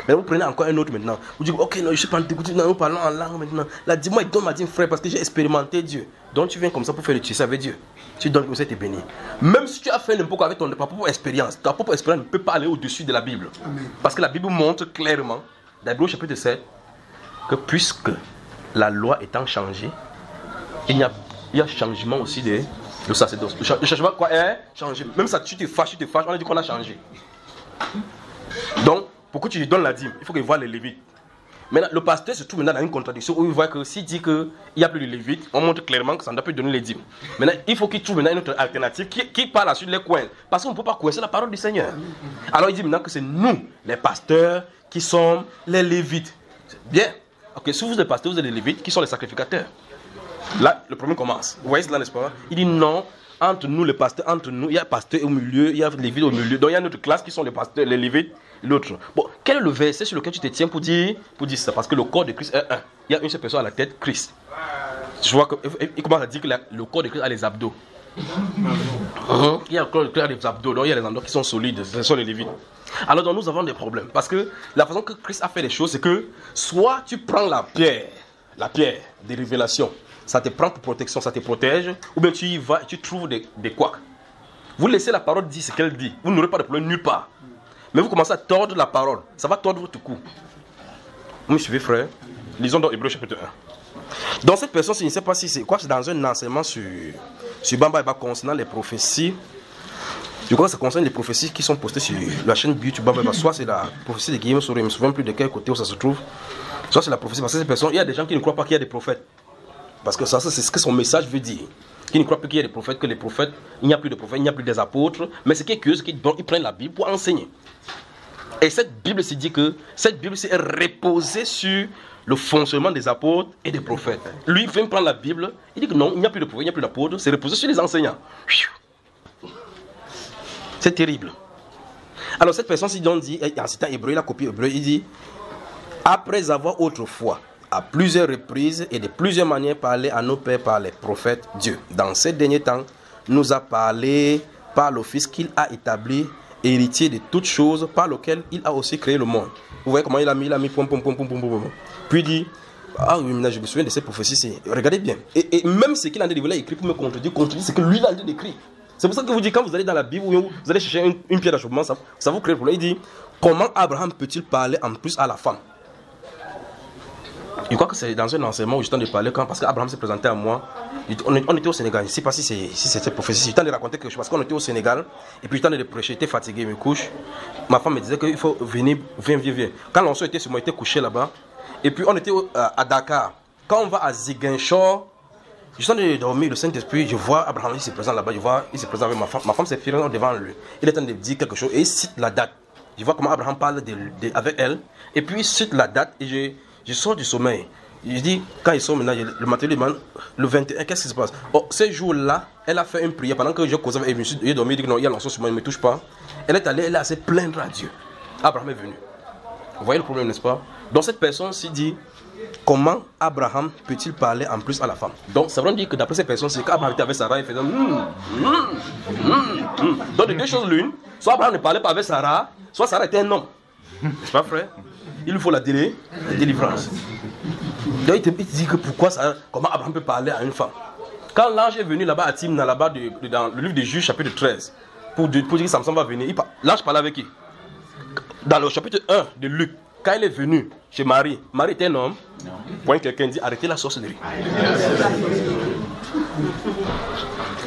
Mais vous prenez encore un autre maintenant. Vous dites, ok, non, je ne suis pas en écoute, nous parlons en langue maintenant. Là, dis-moi, il donne m'a dit frère parce que j'ai expérimenté Dieu. Donc tu viens comme ça pour faire le tissu avec Dieu. Tu donnes comme ça, tu es béni. Même si tu as fait n'importe quoi avec ta propre expérience, ta propre expérience ne peut pas aller au-dessus de la Bible. Parce que la Bible montre clairement, dans Hébreux chapitre 7, que puisque la loi étant changée, il y a changement aussi de sacerdoce. Le changement quoi est changé. Même ça, tu te fâches, on a dit qu'on a changé. Donc, pourquoi tu lui donnes la dîme? Il faut qu'il voie les Lévites. Maintenant, le pasteur se trouve maintenant dans une contradiction où il voit que s'il dit qu'il n'y a plus de Lévites, on montre clairement que ça ne doit plus donner les dîmes. Maintenant, il faut qu'il trouve maintenant une autre alternative qui par la suite les coince. Parce qu'on ne peut pas coincer la parole du Seigneur. Alors il dit maintenant que c'est nous, les pasteurs, qui sommes les Lévites. Bien. Ok, si vous êtes les pasteurs, vous êtes les Lévites, qui sont les sacrificateurs. Là, le problème commence. Vous voyez cela, n'est-ce pas? Il dit non, entre nous, les pasteurs, entre nous, il y a pasteur au milieu, il y a les lévites au milieu. Donc il y a notre classe qui sont les pasteurs, les lévites, l'autre. Bon, quel est le verset sur lequel tu te tiens pour dire ça? Parce que le corps de Christ est un. Il y a une seule personne à la tête, Christ. Je vois qu'il commence à dire que le corps de Christ a les abdos. Il y a le corps de Christ a les abdos, donc il y a les endroits qui sont solides, ce sont les lévites. Alors donc nous avons des problèmes. Parce que la façon que Christ a fait les choses, c'est que soit tu prends la pierre des révélations, ça te prend pour protection, ça te protège, ou bien tu y vas et tu trouves des couacs. Vous laissez la parole dire ce qu'elle dit, vous n'aurez pas de problème nulle part. Mais vous commencez à tordre la parole, ça va tordre votre cou. Vous me suivez, frère? Lisons dans Hébreux chapitre 1. Dans cette personne, je ne sais pas si c'est quoi, c'est dans un enseignement sur Bamba Eba concernant les prophéties. Je crois que ça concerne les prophéties qui sont postées sur la chaîne YouTube Bamba Eba. Soit c'est la prophétie de Guillaume Soro, je ne me souviens plus de quel côté où ça se trouve. Soit c'est la prophétie, parce que ces personnes, il y a des gens qui ne croient pas qu'il y a des prophètes. Parce que ça c'est ce que son message veut dire. Qui ne croient plus qu'il y a des prophètes, que les prophètes, il n'y a plus de prophètes, il n'y a plus des apôtres. Mais ce qui est curieux, c'est qu'ils prennent la Bible pour enseigner. Et cette Bible se dit que cette Bible est reposée sur le fonctionnement des apôtres et des prophètes. Lui, il vient prendre la Bible, il dit que non, il n'y a plus de prophètes, il n'y a plus d'apôtres, c'est reposé sur les enseignants. C'est terrible. Alors cette personne, si on dit, en citant Hébreu, il a copié Hébreu, il dit, après avoir autrefois, à plusieurs reprises et de plusieurs manières parlé à nos pères par les prophètes, Dieu, dans ces derniers temps, nous a parlé par le Fils qu'il a établi, héritier de toutes choses, par lequel il a aussi créé le monde. Vous voyez comment il a mis pom. Puis il dit, ah oui, maintenant je me souviens de ces prophéties, regardez bien. Et même ce qu'il a écrit pour me contredire, ce que lui il a écrit. C'est pour ça que vous dites, quand vous allez dans la Bible, vous allez chercher une pierre d'achoppement, ça vous crée le problème. Il dit, comment Abraham peut-il parler en plus à la femme? Je crois que c'est dans un enseignement où je t'en ai parlé, parce qu'Abraham s'est présenté à moi. On était au Sénégal, je ne sais pas si c'était prophétie. Je t'en ai raconté quelque chose, parce qu'on était au Sénégal, et puis je t'en ai prêché, j'étais fatigué, je me couche. Ma femme me disait qu'il faut venir, viens. Quand l'onction était sur moi, j'étais couché là-bas. Et puis on était à Dakar. Quand on va à Ziguinchor, je suis en train de dormir, le Saint-Esprit, je vois Abraham, il se présente là-bas, il se présente avec ma femme. Ma femme s'est firée devant lui. Il est en train de dire quelque chose et il cite la date. Je vois comment Abraham parle avec elle. Et puis il cite la date et je sors du sommeil. Je dis, quand ils sont maintenant, le matin, le 21, qu'est-ce qui se passe? Oh, ces jours-là, elle a fait une prière pendant que je causais avec elle. Je dormi, dit que non, il y a l'onction sur moi, il ne me touche pas. Elle est allée, elle a se plaindre à Dieu. Abraham est venu. Vous voyez le problème, n'est-ce pas? Donc cette personne s'y dit, comment Abraham peut-il parler en plus à la femme? Donc ça veut dire que d'après cette personne, c'est qu'Abraham était avec Sarah, il faisait Donc de deux choses l'une, soit Abraham ne parlait pas avec Sarah, soit Sarah était un homme. N'est-ce pas, frère? Il lui faut la délivrance. Donc il te dit que pourquoi ça, comment Abraham peut parler à une femme? Quand l'ange est venu là-bas à Timna, là-bas dans le livre des Juges, chapitre 13, pour dire que Samson va venir, l'ange parlait avec qui? Dans le chapitre 1 de Luc, quand il est venu chez Marie, Marie était un homme. Point quelqu'un dit, arrêtez la sorcellerie.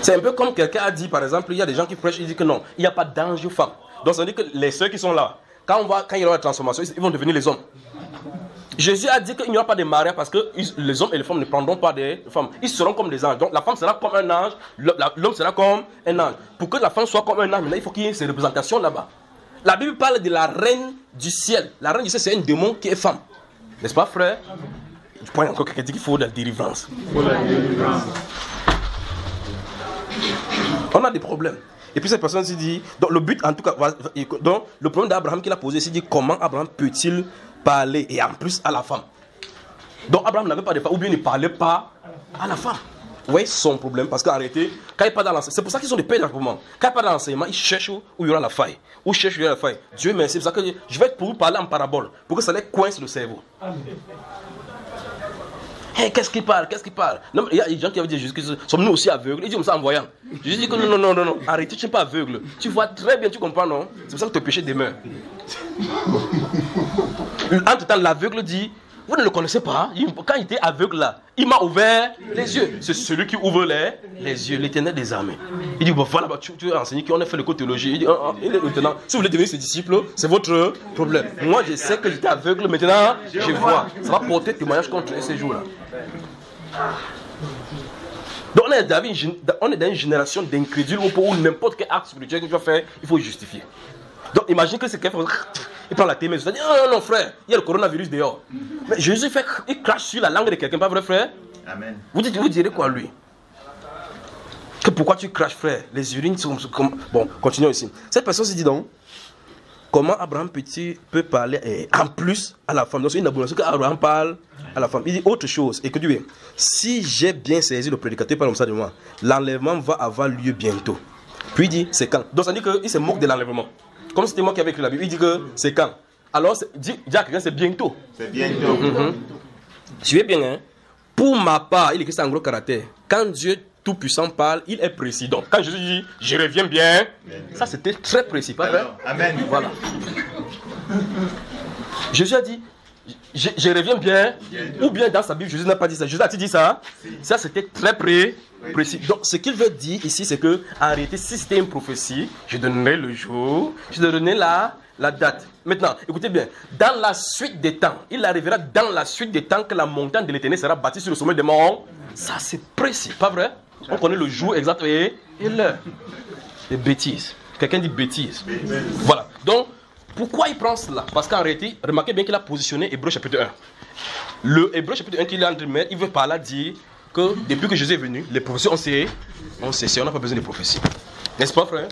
C'est un peu comme quelqu'un a dit, par exemple, il y a des gens qui prêchent, ils disent que non, il n'y a pas d'ange aux femmes. Donc ça veut dire que les sœurs qui sont là, quand il y aura la transformation, ils vont devenir les hommes. Jésus a dit qu'il n'y aura pas de mariage parce que les hommes et les femmes ne prendront pas des femmes. Ils seront comme des anges. Donc la femme sera comme un ange, l'homme sera comme un ange. Pour que la femme soit comme un ange, il faut qu'il y ait ces représentations là-bas. La Bible parle de la reine du ciel. La reine du ciel, c'est un démon qui est femme. N'est-ce pas, frère? Je prends encore quelqu'un qui dit qu'il faut de la délivrance. On a des problèmes. Et puis cette personne s'est dit, donc le but en tout cas, donc le problème d'Abraham qu'il a posé, c'est dit comment Abraham peut-il parler et en plus à la femme. Donc Abraham n'avait pas de femme, ou bien il ne parlait pas à la femme. Vous voyez son problème, parce qu'en réalité, quand il n'est pas dans l'enseignement, c'est pour ça qu'ils sont des pères d'enseignement. Quand il n'est pas dans l'enseignement, ils cherchent où il y aura la faille. Où cherchent où il y aura la faille. Dieu merci, c'est pour ça que je vais pour vous parler en parabole, pour que ça les coince le cerveau. Hey, qu'est-ce qu'il parle? Non, il y a des gens qui avaient dit Jésus, sommes-nous aussi aveugles? Il dit comme ça en voyant. Jésus dit que non, arrête, tu n'es pas aveugle. Tu vois très bien, tu comprends, non? C'est pour ça que ton péché demeure. Entre temps, l'aveugle dit, vous ne le connaissez pas, quand il était aveugle là, il m'a ouvert les yeux. C'est celui qui ouvre les yeux, l'Éternel des armées. Il dit, bon, voilà, tu as enseigné qu'on a fait l'école théologie. Il dit, il est lieutenant. Si vous voulez devenir ses disciples, c'est votre problème. Moi, je sais que j'étais aveugle, maintenant, je vois. Ça va porter témoignage contre ces jours-là. Donc, on est dans une génération d'incrédules où n'importe quel acte spirituel que tu vas faire, il faut justifier. Donc, imagine que c'est quelqu'un il prend la témène, il dit non, frère, il y a le coronavirus dehors. Mais Jésus crache sur la langue de quelqu'un, pas vrai, frère? Amen. Vous direz quoi, lui? Que pourquoi tu craches, frère? Les urines sont comme... Bon, continuons ici. Cette personne se dit donc, comment Abraham peut parler en plus à la femme? Donc c'est une abomination qu'Abraham parle à la femme. Il dit autre chose. Écoutez bien. Si j'ai bien saisi le prédicateur par comme ça de moi, l'enlèvement va avoir lieu bientôt. Puis il dit, c'est quand? Donc ça dit qu'il se moque de l'enlèvement. Comme c'était moi qui avais écrit la Bible, il dit que c'est quand? Alors, dis à quelqu'un, c'est bientôt. C'est bientôt. Suivez bien, hein. Pour ma part, il écrit ça en gros caractère. Quand Dieu Tout-Puissant parle, il est précis. Donc, quand Jésus dit, je reviens bien, ça c'était très précis, pas vrai? Amen. Voilà. Jésus a dit, je reviens bien, ou bien dans sa Bible, Jésus n'a pas dit ça. Jésus a-t-il dit ça? Ça c'était très précis. Donc, ce qu'il veut dire ici, c'est que, en réalité, si c'était une prophétie, je donnerai le jour, je donnerai la date. Maintenant, écoutez bien, dans la suite des temps, il arrivera dans la suite des temps que la montagne de l'Éternel sera bâtie sur le sommet des monts. Ça c'est précis, pas vrai? On connaît le jour exact et l'heure. Des bêtises. Quelqu'un dit bêtises. Voilà. Donc, pourquoi il prend cela? Parce qu'en réalité, remarquez bien qu'il a positionné Hébreu chapitre 1. Le Hébreu chapitre 1 qu'il est en train de mettre, il veut par là dire que depuis que Jésus est venu, les prophéties, on sait, on n'a pas besoin de prophéties. N'est-ce pas, frère?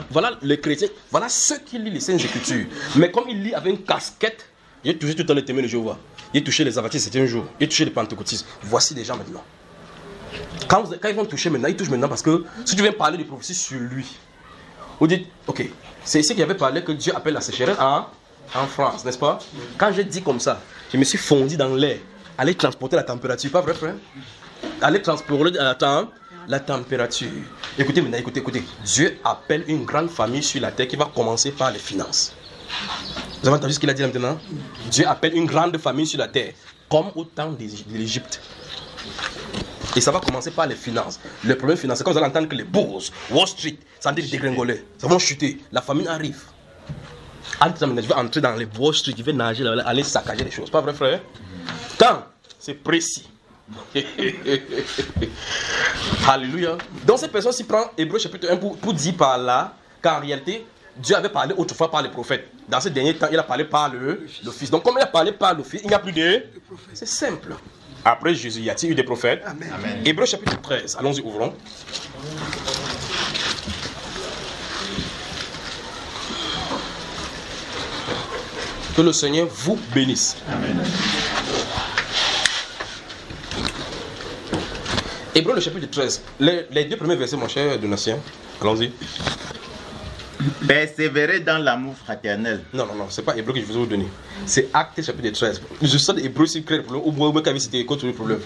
Voilà les chrétiens, voilà ceux qui lisent les Saintes Écritures. Mais comme il lit avec une casquette, il a touché tout le temps les témoins de Jéhovah. Il a touché les Adventistes, c'était un jour. Il a touché les Pentecôtistes. Voici des gens maintenant. Quand ils vont toucher maintenant, ils touchent maintenant parce que si tu viens parler de prophétie sur lui, vous dites, ok, c'est ici qu'il avait parlé que Dieu appelle la sécheresse en France, n'est-ce pas? Quand j'ai dit comme ça, je me suis fondu dans l'air, aller transporter la température, pas vrai, frère? Aller transporter la température. Écoutez maintenant, écoutez. Dieu appelle une grande famille sur la terre qui va commencer par les finances. Vous avez entendu ce qu'il a dit là maintenant? Dieu appelle une grande famille sur la terre, comme au temps de l'Égypte. Et ça va commencer par les finances. Le problème financier, quand vous allez entendre que les bourses, Wall Street, ça va dégringoler, ça va chuter, la famine arrive. Je vais entrer dans les Wall Street, je vais nager, aller saccager les choses. Pas vrai, frère? Quand? C'est précis. Alléluia. Donc cette personne s'y prend Hébreu chapitre 1 pour dire par là qu'en réalité Dieu avait parlé autrefois par les prophètes. Dans ce dernier temps, il a parlé par le Fils. Donc comme il a parlé par le Fils, il n'y a plus de... C'est simple. Après Jésus, y a-t-il eu des prophètes? Amen. Hébreu chapitre 13. Allons-y, ouvrons. Que le Seigneur vous bénisse. Amen. Hébreu le chapitre 13. Les deux premiers versets, mon cher Donatien. Allons-y. Persévérer dans l'amour fraternel. Non, c'est pas Hébreu que je vous ai donné. C'est Actes chapitre 13. Je sais Hébreu s'il crée le problème, ou moi quand c'était contre le problème.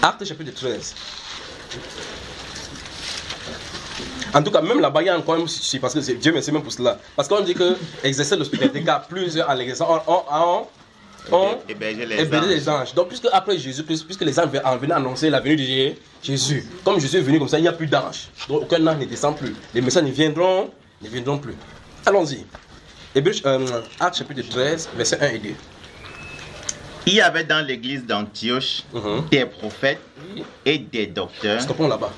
Actes chapitre 13. En tout cas, même là-bas, il y a encore un souci, parce que Dieu merci même pour cela. Parce qu'on dit que exercer l'hospitalité, car plusieurs en l'exerçant héberger les anges. Donc, puisque après Jésus, puisque les anges venaient annoncer la venue de Jésus, comme Jésus est venu comme ça, il n'y a plus d'anges. Donc, aucun ange ne descend plus. Les messages ne viendront plus. Allons-y. Actes chapitre 13, versets 1 et 2. Il y avait dans l'église d'Antioche des prophètes et des docteurs. Stoppons là-bas.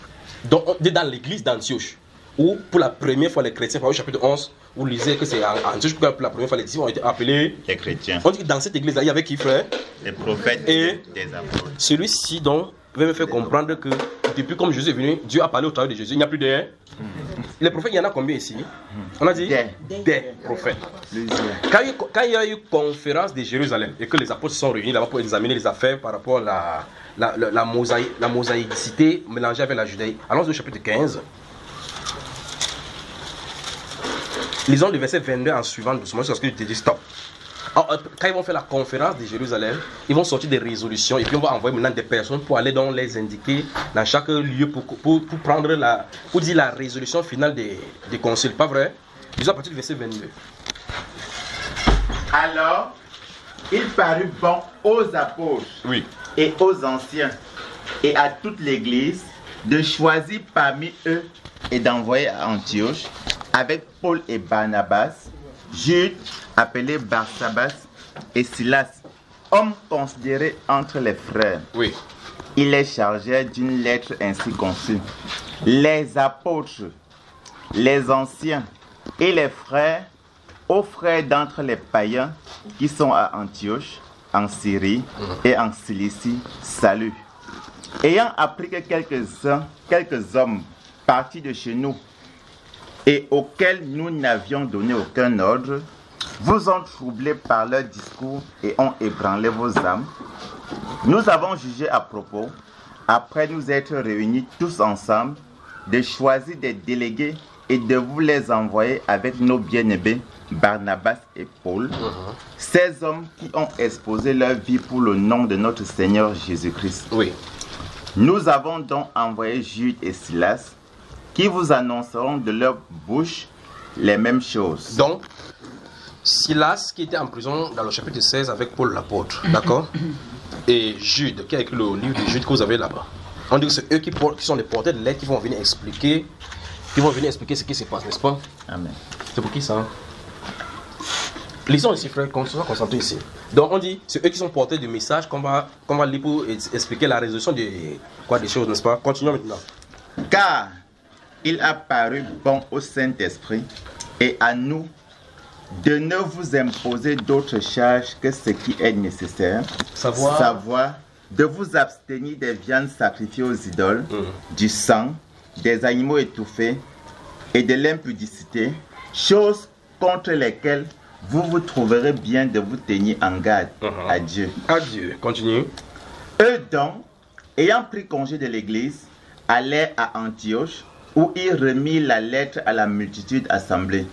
Donc, on est dans l'église d'Antioche, où pour la première fois les chrétiens, au chapitre 11, vous lisez que c'est en Antioche, pour la première fois les disciples ont été appelés les chrétiens. On dit que dans cette église-là, il y avait qui, frère? Les prophètes et des apôtres. Celui-ci, donc, veut me faire comprendre que depuis comme Jésus est venu, Dieu a parlé au travers de Jésus. Il n'y a plus de... Les prophètes, il y en a combien ici? On a dit des prophètes. Quand il y a eu conférence de Jérusalem et que les apôtres se sont réunis là-bas pour examiner les affaires par rapport à la mosaïcité mélangée avec la judaïque. Allons au chapitre 15. Lisons le verset 22 en suivant doucement jusqu'à ce que je te dis stop. Alors, quand ils vont faire la conférence de Jérusalem, ils vont sortir des résolutions et puis on va envoyer maintenant des personnes pour aller donc les indiquer dans chaque lieu pour prendre pour dire la résolution finale des conciles. Pas vrai? Disons à partir du verset 22. Alors, il parut bon aux apôtres et aux anciens et à toute l'église de choisir parmi eux et d'envoyer à Antioche avec Paul et Barnabas, Jude, appelé Barsabas, et Silas, hommes considérés entre les frères. Il les chargeait d'une lettre ainsi conçue. Les apôtres, les anciens et les frères, aux frères d'entre les païens qui sont à Antioche, en Syrie et en Cilicie, salut. Ayant appris que quelques hommes partis de chez nous et auxquels nous n'avions donné aucun ordre, vous ont troublé par leur discours et ont ébranlé vos âmes, nous avons jugé à propos, après nous être réunis tous ensemble, de choisir des délégués et de vous les envoyer avec nos bien-aimés Barnabas et Paul, ces hommes qui ont exposé leur vie pour le nom de notre Seigneur Jésus-Christ. Oui. Nous avons donc envoyé Jude et Silas, qui vous annonceront de leur bouche les mêmes choses. Donc, Silas qui était en prison dans le chapitre 16 avec Paul l'apôtre, d'accord? Et Jude qui a écrit le livre de Jude que vous avez là-bas. On dit que c'est eux qui sont les porteurs de lettres qui vont venir expliquer ce qui se passe, n'est-ce pas? Amen. C'est pour qui ça? Lisons ici, frère, qu'on soit concentrés ici. Donc on dit, c'est eux qui sont porteurs du message qu'on va lire pour expliquer la résolution des choses, n'est-ce pas? Continuons maintenant. Car il a paru bon au Saint-Esprit et à nous de ne vous imposer d'autres charges que ce qui est nécessaire, savoir de vous abstenir des viandes sacrifiées aux idoles, du sang, des animaux étouffés et de l'impudicité, choses contre lesquelles vous vous trouverez bien de vous tenir en garde. Adieu. Adieu. Continue. Eux donc, ayant pris congé de l'église, allèrent à Antioche, où ils remirent la lettre à la multitude assemblée.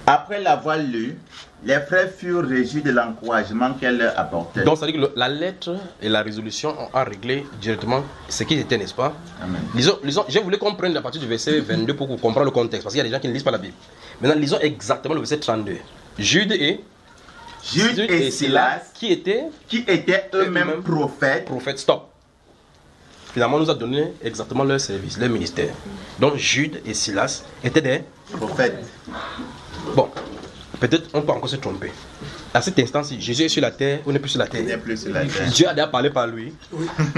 Après l'avoir lue, les frères furent régis de l'encouragement qu'elle leur apportait. Donc, ça veut dire que la lettre et la résolution ont réglé directement ce qui était, n'est-ce pas? Amen. Lisons, je voulais qu'on prenne à partir du verset 22 pour comprendre le contexte, parce qu'il y a des gens qui ne lisent pas la Bible. Maintenant, lisons exactement le verset 32. Jude et Silas, qui étaient eux-mêmes prophètes. Prophètes, stop. Finalement, on nous a donné exactement leur service, leur ministère. Donc, Jude et Silas étaient des prophètes. Bon, peut-être on peut encore se tromper. À cet instant-ci, Jésus est sur la terre ou n'est plus sur la terre? Il n'est plus sur la terre. Dieu a déjà parlé par lui.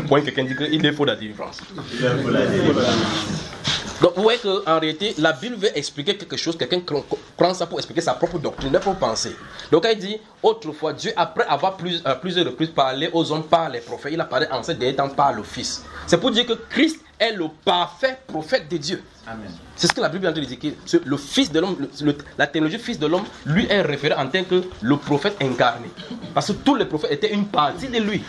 Pour quelqu'un dit qu'il est faux la délivrance. Donc vous voyez qu'en réalité, la Bible veut expliquer quelque chose, quelqu'un prend ça pour expliquer sa propre doctrine, sa propre pensée. Donc elle dit, autrefois, Dieu, après avoir plusieurs reprises parlé aux hommes par les prophètes, il a parlé en ces derniers temps par le Fils. C'est pour dire que Christ est le parfait prophète de Dieu. Amen. C'est ce que la Bible est en train de dire, que le Fils de l'homme, la théologie Fils de l'homme, lui est référé en tant que le prophète incarné. Parce que tous les prophètes étaient une partie de lui.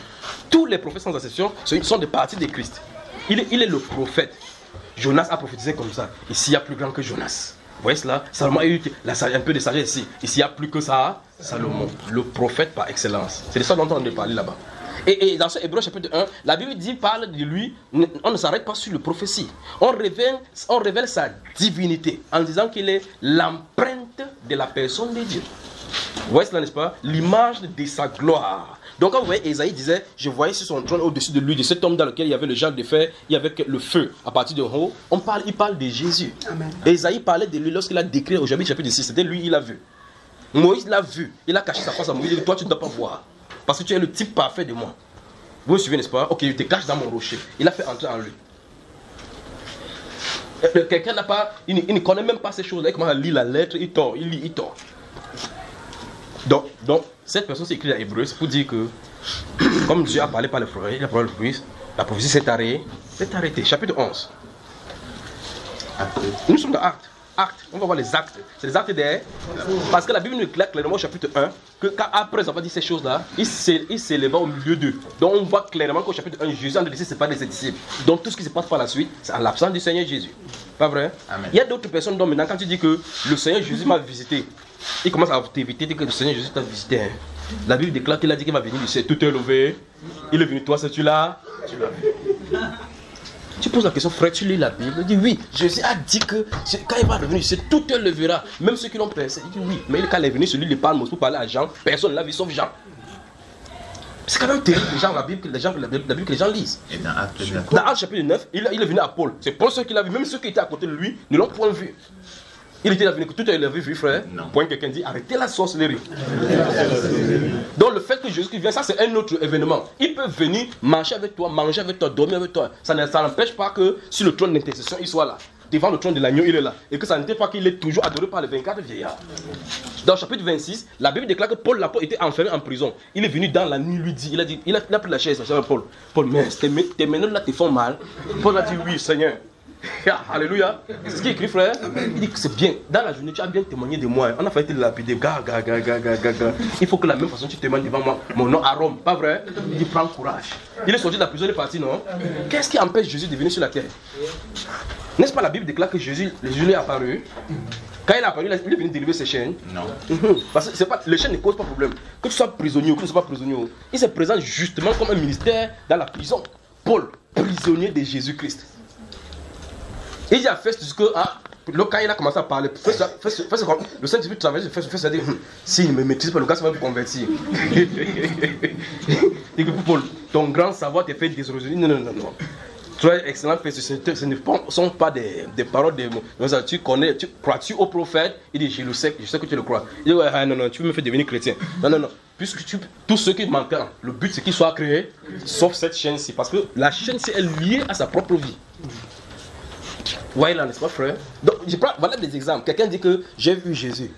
Tous les prophètes sans exception sont des parties de Christ. Il est le prophète. Jonas a prophétisé comme ça. Ici, il y a plus grand que Jonas. Vous voyez cela? Salomon a eu un peu de sagesse ici. Ici, il n'y a plus que ça. Salomon, le prophète par excellence. C'est de ça dont on a parlé là-bas. Et dans ce Hébreux chapitre 1, la Bible parle de lui. On ne s'arrête pas sur le prophétie. On révèle sa divinité en disant qu'il est l'empreinte de la personne de Dieu. Vous voyez cela, n'est-ce pas? L'image de sa gloire. Donc quand vous voyez, Ésaïe disait, je voyais sur son trône au-dessus de lui, de cet homme dans lequel il y avait le jarre de fer, il y avait le feu à partir de haut. Il parle de Jésus. Amen. Ésaïe parlait de lui lorsqu'il a décrit au chapitre 6, c'était lui, il a vu. Moïse l'a vu, il a caché sa face à Moïse, il dit, toi tu ne dois pas voir, parce que tu es le type parfait de moi. Vous me suivez, n'est-ce pas? Ok, je te cache dans mon rocher. Il a fait entrer en lui. Quelqu'un n'a pas, il ne connaît même pas ces choses-là, il commence à lire la lettre, il tord, il lit, il tord. Donc, cette personne s'est écrite à Hébreu, c'est pour dire que, comme Dieu a parlé par le prophète, il a parlé par le prophète, la prophétie s'est arrêtée. Chapitre 11. Nous sommes dans Actes. On va voir les actes. C'est les actes des... Parce que la Bible nous éclaire clairement au chapitre 1 que après avoir dit ces choses-là, il s'éleva au milieu d'eux. Donc on voit clairement qu'au chapitre 1, Jésus a décidé de se séparer de ses disciples. Donc tout ce qui se passe par la suite, c'est en l'absence du Seigneur Jésus. Pas vrai? Amen. Il y a d'autres personnes dont maintenant, quand tu dis que le Seigneur Jésus m'a visité, il commence à t'éviter de dire que le Seigneur Jésus t'a visité. La Bible déclare qu'il a dit qu'il va venir du ciel, tout est levé. Il est venu, toi, c'est tu l'as vu. Tu poses la question, frère, tu lis la Bible? Il dit oui. Jésus a dit que quand il va revenir, tout te levera. Même ceux qui l'ont pressé. Il dit oui. Mais quand il est venu, celui qui parle pour parler à Jean, personne ne l'a vu sauf Jean. C'est quand même terrible, la Bible que les gens lisent. Et dans Actes chapitre 9, il est venu à Paul. C'est Paul ceux qui l'a vu. Même ceux qui étaient à côté de lui ne l'ont point vu. Il était là venu que tout est vu, frère. Point quelqu'un dit, arrêtez la sorcellerie. Donc le fait que Jésus vient, ça c'est un autre événement. Il peut venir marcher avec toi, manger avec toi, dormir avec toi. Ça n'empêche pas que sur le trône d'intercession, il soit là. devant le trône de l'agneau, il est là. Et que ça n'était pas qu'il est toujours adoré par les 24 vieillards. Dans le chapitre 26, la Bible déclare que Paul l'apôtre était enfermé en prison. Il est venu dans la nuit, lui dit, il a pris la chaise, Paul. Paul, mais tes menottes là te font mal. Paul a dit, oui, Seigneur. Alléluia. C'est ce qui est écrit, frère. Il dit que c'est bien. Dans la journée, tu as bien témoigné de moi. On a failli te lapider. Il faut que la même façon tu témoignes devant moi. Mon nom à Rome. Pas vrai? Il dit, prends courage. Il est sorti de la prison, il est parti, non? Qu'est-ce qui empêche Jésus de venir sur la terre? N'est-ce pas la Bible déclare que Jésus est apparu? Quand il est apparu, il est venu délivrer ses chaînes. Non. Parce que c'est pas, les chaînes ne causent pas de problème. Que tu sois prisonnier ou que tu ne sois pas prisonnier, il se présente justement comme un ministère dans la prison. Paul, prisonnier de Jésus-Christ. Il dit à Festus que quand il a commencé à parler, le Saint-Esprit travaille sur Festus, il a dit, s'il ne me maîtrise pas, le gars ça va me convertir. Il dit que Paul, ton grand savoir t'est fait désorienter. Non. Tu es excellent Festus, ce ne sont pas des paroles des mots. Tu connais, crois-tu au prophète? Il dit, je sais que tu le crois. Il dit, ouais, non, tu veux me faire devenir chrétien. Non. Puisque tous ceux qui manquent, le but c'est qu'ils soient créés, sauf cette chaîne-ci. Parce que la chaîne-ci est liée à sa propre vie. Ouais, là, n'est-ce pas, frère? Donc, voilà des exemples. Quelqu'un dit que j'ai vu Jésus.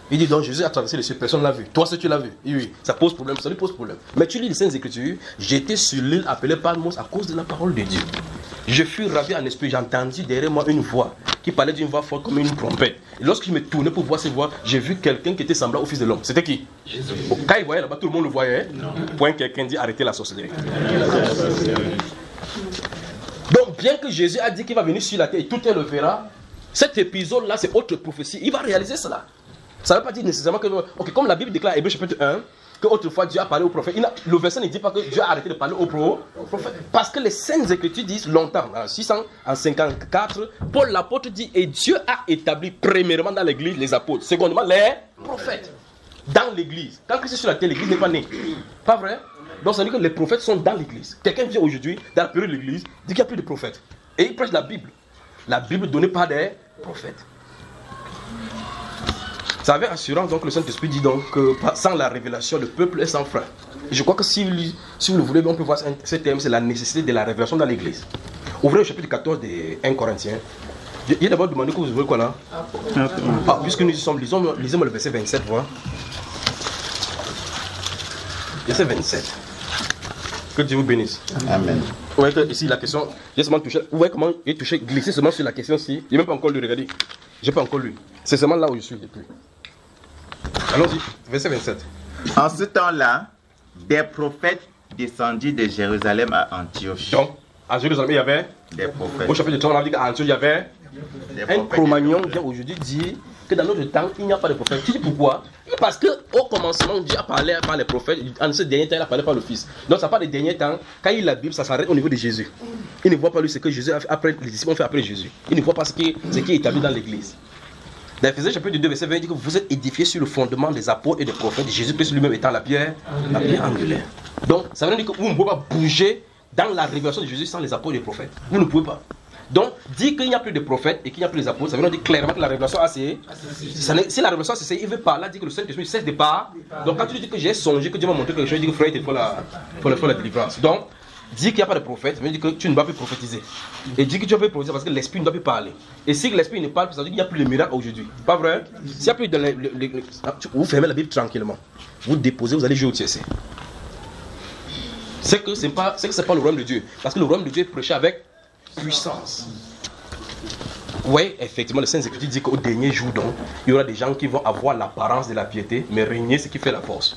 Il dit donc Jésus a traversé les cieux, personne ne l'a vu. Toi, tu l'as vu. Oui, ça pose problème, ça lui pose problème. Mais tu lis les Saintes Écritures, j'étais sur l'île appelée Patmos à cause de la parole de Dieu. Je fus ravi en esprit, j'ai entendu derrière moi une voix qui parlait d'une voix forte comme une trompette. Et lorsque je me tournais pour voir cette voix, j'ai vu quelqu'un qui était semblable au Fils de l'homme. C'était qui? Jésus. Bon, quand il voyait là-bas, tout le monde le voyait. Point quelqu'un dit arrêtez la sorcellerie. Donc, bien que Jésus a dit qu'il va venir sur la terre et tout le le verra, cet épisode-là, c'est autre prophétie. Il va réaliser cela. Ça ne veut pas dire nécessairement que... Ok, comme la Bible déclare, Hébreux chapitre 1, qu'autrefois Dieu a parlé au prophète. Le verset ne dit pas que Dieu a arrêté de parler au prophète. Parce que les Saintes Écritures disent longtemps, en 654, Paul l'apôtre dit, et Dieu a établi premièrement dans l'église les apôtres, secondement les prophètes. Dans l'église. Quand Christ est sur la terre, l'église n'est pas née. Pas vrai? Donc ça veut dire que les prophètes sont dans l'église. Quelqu'un vient aujourd'hui, dans la période de l'église, dit qu'il n'y a plus de prophètes. Et il prêche la Bible. La Bible donnée par des prophètes. Ça avait assurance, donc le Saint-Esprit dit donc que sans la révélation, le peuple est sans frein. Et je crois que si vous le voulez, on peut voir ce thème, c'est la nécessité de la révélation dans l'église. Ouvrez le chapitre 14 des 1 Corinthiens. Il a d'abord demandé que vous ouvrez quoi là? Puisque nous y sommes, lisons le verset 27, voilà. Verset 27. Que Dieu vous bénisse. Amen. Vous voyez que ici la question, j'ai seulement touché. Vous voyez comment j'ai touché, glissé seulement sur la question-ci. Il n'a même pas encore lu, regardez. Je n'ai pas encore lu. C'est seulement là où je suis depuis. Allons-y, verset 27. En ce temps-là, des prophètes descendirent de Jérusalem à Antioche. Donc, à Jérusalem, il y avait des prophètes. Au chapitre 3, on a dit qu'à Antioche, il y avait un Cro-Magnon vient aujourd'hui dire que dans notre temps, il n'y a pas de prophète. Tu dis pourquoi? Parce qu'au commencement, Dieu a parlé par les prophètes. En ce dernier temps, il a parlé par le Fils. Donc, ça parle des derniers temps. Quand il lit la Bible, ça s'arrête au niveau de Jésus. Il ne voit pas lui ce que Jésus a fait après, les disciples ont fait après Jésus. Il ne voit pas ce qui est établi dans l'église. Dans Ephésiens chapitre 2, verset 20, il dit que vous êtes édifiés sur le fondement des apôtres et des prophètes, Jésus-Christ lui-même étant la pierre angulaire. Donc, ça veut dire que vous ne pouvez pas bouger dans la révélation de Jésus sans les apôtres et les prophètes. Vous ne pouvez pas. Donc, dire qu'il n'y a plus de prophètes et qu'il n'y a plus des apôtres, ça veut dire clairement que la révélation a cessé. Si la révélation a cessé, il veut par là dire que le Saint-Esprit cesse de part. Donc, quand tu dis que j'ai songé, que Dieu m'a montré quelque chose, il dit que frère, il faut la délivrance. Donc, dis qu'il n'y a pas de prophète, ça veut dire que tu ne vas plus prophétiser. Et dis que tu vas plus prophétiser parce que l'esprit ne doit plus parler. Et si l'esprit ne parle plus, ça veut dire qu'il n'y a plus de miracle aujourd'hui. Pas vrai? S'il n'y a plus de... vous fermez la Bible tranquillement. Vous déposez, vous allez jouer au TSC. C'est que ce n'est pas le royaume de Dieu. Parce que le royaume de Dieu est prêché avec puissance. Oui, effectivement, le Saint-Écriture dit qu'au dernier jour, donc, il y aura des gens qui vont avoir l'apparence de la piété, mais régner, c'est ce qui fait la force.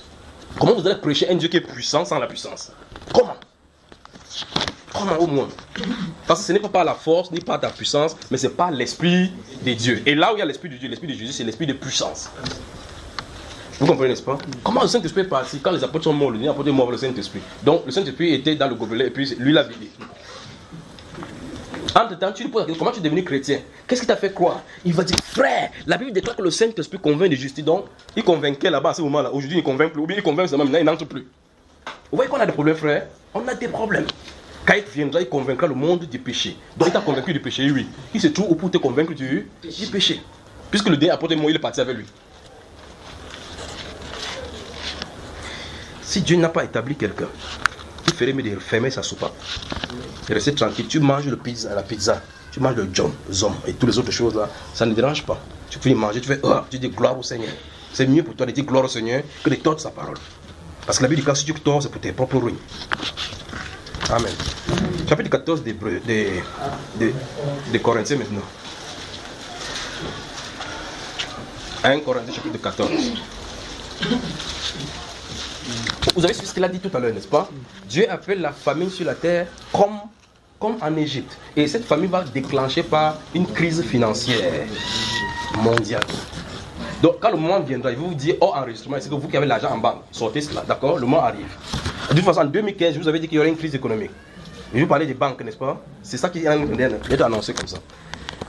Comment vous allez prêcher un Dieu qui est puissant sans la puissance? Comment au monde? Parce que ce n'est pas par la force ni par ta puissance, mais c'est par l'esprit de Dieu. Et là où il y a l'esprit de Dieu, l'esprit de Jésus, c'est l'esprit de puissance. Vous comprenez, n'est-ce pas? Comment le Saint-Esprit est parti? Quand les apôtres sont morts, les apôtres sont morts le Saint-Esprit. Donc le Saint-Esprit était dans le gobelet et puis lui l'a vidé. Entre-temps, tu lui poses la question, comment tu es devenu chrétien? Qu'est-ce qui t'a fait croire? Il va dire, frère, la Bible déclare que le Saint-Esprit convainc de justice. Donc, il convainquait là-bas à ce moment-là. Aujourd'hui, il ne convainc plus. Ou bien il convainc seulement, maintenant, il n'entre plus. Vous voyez qu'on a des problèmes, frère? On a des problèmes. Quand il viendra, il convaincra le monde du péché. Donc, il t'a convaincu du péché, oui. Il se trouve pour te convaincre du péché. Puisque le dernier apôtre Moïse, il est parti avec lui. Si Dieu n'a pas établi quelqu'un, il ferait mieux de fermer sa soupape. Et rester tranquille. Tu manges la pizza, tu manges le zom et toutes les autres choses là, ça ne dérange pas. Tu finis manger, tu fais tu dis gloire au Seigneur. C'est mieux pour toi de dire gloire au Seigneur que de tordre sa parole. Parce que la Bible dit que si tu tords, c'est pour tes propres ruines. Amen. Chapitre 14 des Corinthiens maintenant. 1 Corinthiens chapitre 14. Vous avez su ce qu'il a dit tout à l'heure, n'est-ce pas? Dieu appelle la famine sur la terre comme en Égypte. Et cette famine va déclencher par une crise financière mondiale. Donc quand le moment viendra, il va vous dire, enregistrement, c'est que vous qui avez l'argent en banque, sortez cela, d'accord? Le moment arrive. De toute façon, en 2015, je vous avais dit qu'il y aurait une crise économique. Je vous parlais des banques, n'est-ce pas? C'est ça qui est annoncé comme ça.